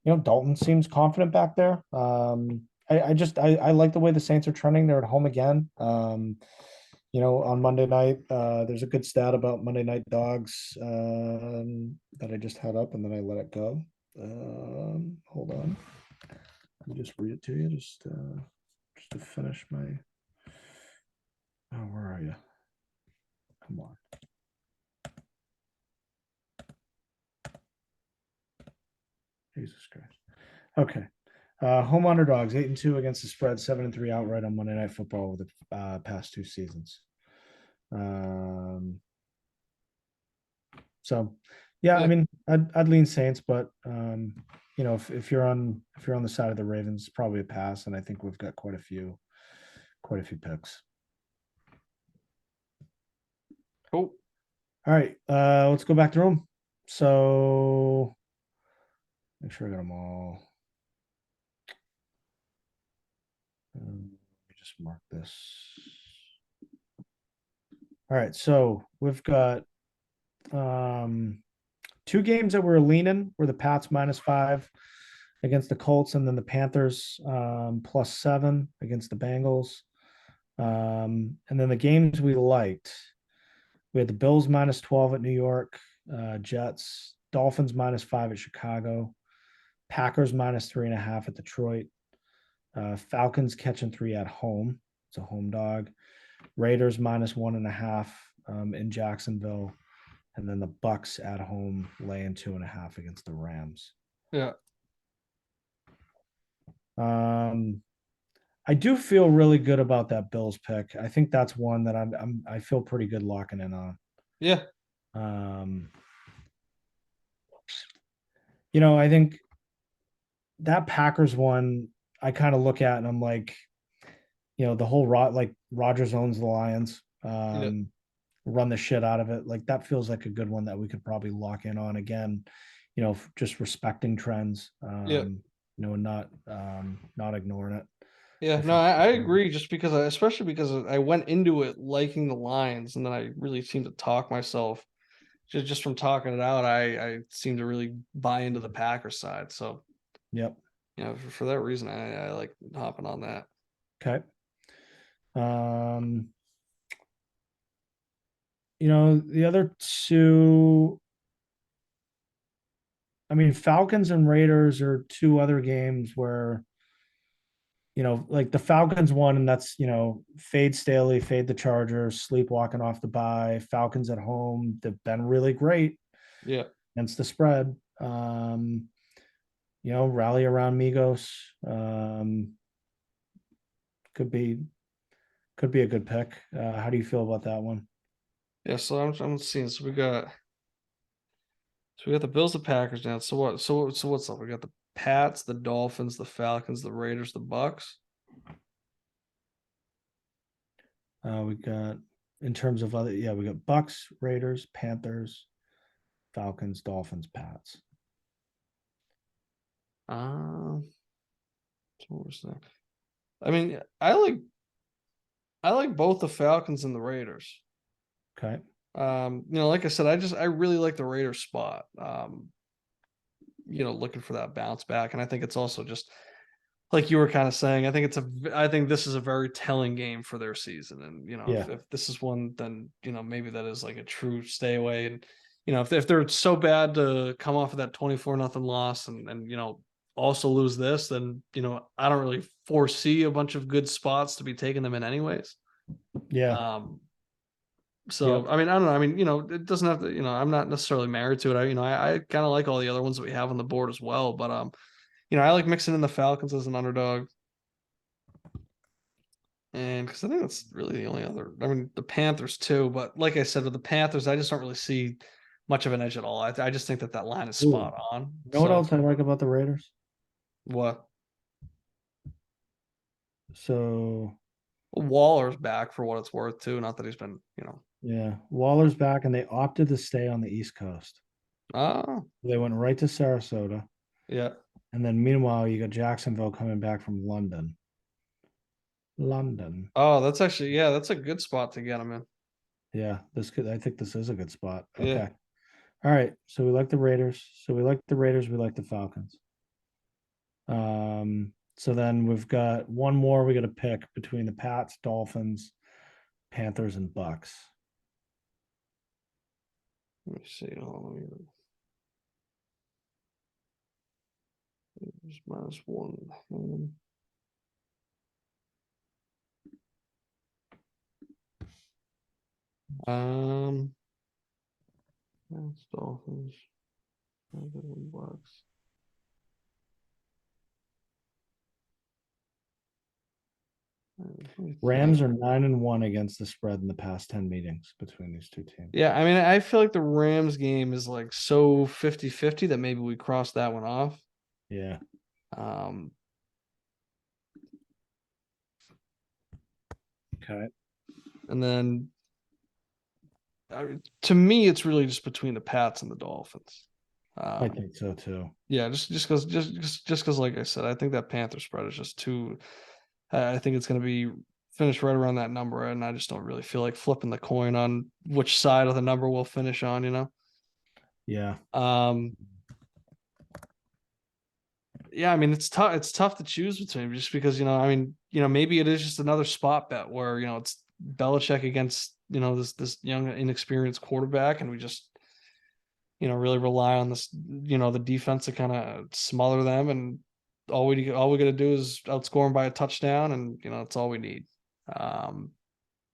Dalton seems confident back there. I like the way the Saints are trending. They're at home again. On Monday night, there's a good stat about Monday Night Dogs that I just had up and then I let it go. Hold on. Let me just read it to you just to finish my. Oh, where are you? Come on. Jesus Christ. Okay. Home underdogs 8-2 against the spread, 7-3 outright on Monday Night Football over the past 2 seasons. So, yeah, I mean, I'd lean Saints, but if you're on the side of the Ravens, probably a pass, and I think we've got quite a few picks. Cool. All right, let's go back to room. So, make sure I got them all. Let me just mark this. All right, so we've got 2 games that we're leaning were the Pats -5 against the Colts, and then the Panthers +7 against the Bengals. And then the games we liked, we had the Bills -12 at New York, Jets, Dolphins -5 at Chicago, Packers -3.5 at Detroit, Falcons catching 3 at home. It's a home dog. Raiders -1.5 in Jacksonville, and then the Bucks at home laying 2.5 against the Rams. Yeah. I do feel really good about that Bills pick. I think that's one that I feel pretty good locking in on. Yeah. I think that Packers one I kind of look at and I'm like, the whole like Rodgers owns the Lions. Yeah. Run the shit out of it. Like that feels like a good one that we could probably lock in on again, just respecting trends. Yeah. And not ignoring it. Yeah, no, I agree. Just because, especially because I went into it liking the Lions, and then I really seemed to talk myself just from talking it out. I seem to really buy into the Packers side. So, Yep. For that reason, I like hopping on that. Okay. The other 2. I mean, Falcons and Raiders are 2 other games where like the Falcons won, and that's, fade Staley, fade the Chargers, sleepwalking off the bye. Falcons at home, they've been really great Yeah. against the spread. Rally around Migos. Could be a good pick. How do you feel about that one? Yeah, so I'm seeing. So we got the Bills, the Packers now. So what? So what's up? We got the Pats, the Dolphins, the Falcons, the Raiders, the Bucks. We got in terms of other, we got Bucks, Raiders, Panthers, Falcons, Dolphins, Pats. So what was that? I mean, I like both the Falcons and the Raiders. Okay. Like I said, I really like the Raiders spot. Looking for that bounce back, and I think it's also just like you were kind of saying. I think this is a very telling game for their season, and if this is one, then maybe that is like a true stay away, and if they're so bad to come off of that 24-0 loss, and also lose this, then I don't really foresee a bunch of good spots to be taking them in anyways. Yeah. So Yep. I mean, I don't know. I mean, it doesn't have to. I'm not necessarily married to it. I kind of like all the other ones that we have on the board as well. But I like mixing in the Falcons as an underdog, and because I think that's really the only other. I mean, the Panthers too. But like I said, with the Panthers, I just don't really see much of an edge at all. I just think that line is Ooh. spot on. You know what So else I like about the Raiders? what? So Waller's back for what it's worth too. Not that he's been, yeah, Waller's back, and they opted to stay on the East Coast. Oh, They went right to Sarasota, yeah. and then meanwhile, you got Jacksonville coming back from London. London. Oh, that's actually, yeah, that's a good spot to get him in. Yeah, this could. I think this is a good spot. Yeah. Okay. All right. So we like the Raiders. So we like the Raiders. We like the Falcons. So then we've got one more we got to pick between the Pats, Dolphins, Panthers, and Bucks. Let me see. Hold on, there's -1. Um, that's Dolphins. Bucks. Let me think. Rams are 9-1 against the spread in the past 10 meetings between these two teams. Yeah, I mean, I feel like the Rams game is like so 50-50 that maybe we cross that one off. Yeah. Um, Okay. and then to me, it's really just between the Pats and the Dolphins. I think so too. Yeah, just because, like I said, I think that Panther spread is just too. I think it's going to be finished right around that number, and I just don't really feel like flipping the coin on which side of the number we'll finish on. Yeah. Yeah, I mean it's tough. It's tough to choose between just because I mean maybe it is just another spot bet where it's Belichick against this young inexperienced quarterback, and we just really rely on this the defense to kind of smother them, and all we got to do is outscore them by a touchdown, and that's all we need. Um,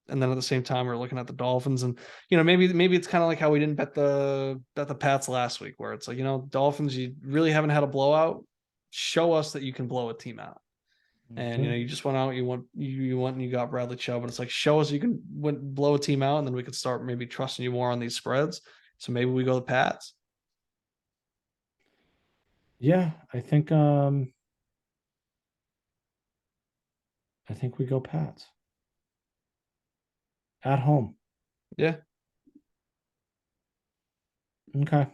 and then at the same time, we're looking at the Dolphins, and maybe it's kind of like how we didn't bet the Pats last week, where it's like Dolphins, you really haven't had a blowout. Show us that you can blow a team out. And Mhm. you just went out, you went and you got Bradley Chubb, and it's like show us you can blow a team out, and then we could start maybe trusting you more on these spreads. So maybe we go the Pats. Yeah, I think we go Pats. At home. Yeah. Okay.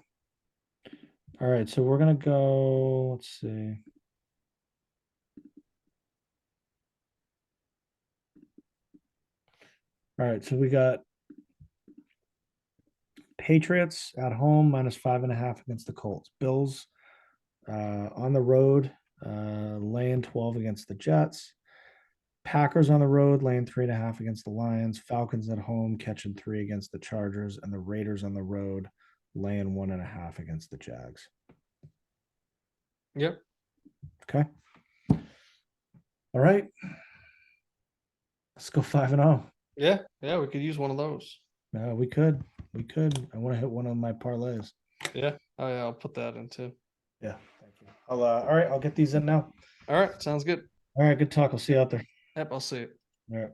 All right, so we're gonna go, let's see. All right, so we got Patriots at home -5.5 against the Colts. Bills on the road, laying 12 against the Jets. Packers on the road, laying 3.5 against the Lions. Falcons at home, catching 3 against the Chargers, and the Raiders on the road, laying 1.5 against the Jags. Yep. Okay. All right. Let's go 5-0. Yeah. Yeah. We could use one of those. We could. We could. I want to hit one of my parlays. Yeah. Oh yeah. I'll put that in too. Yeah. Thank you. All right. I'll get these in now. All right. Sounds good. All right. Good talk. I'll see you out there. Yep. I'll see it. All right.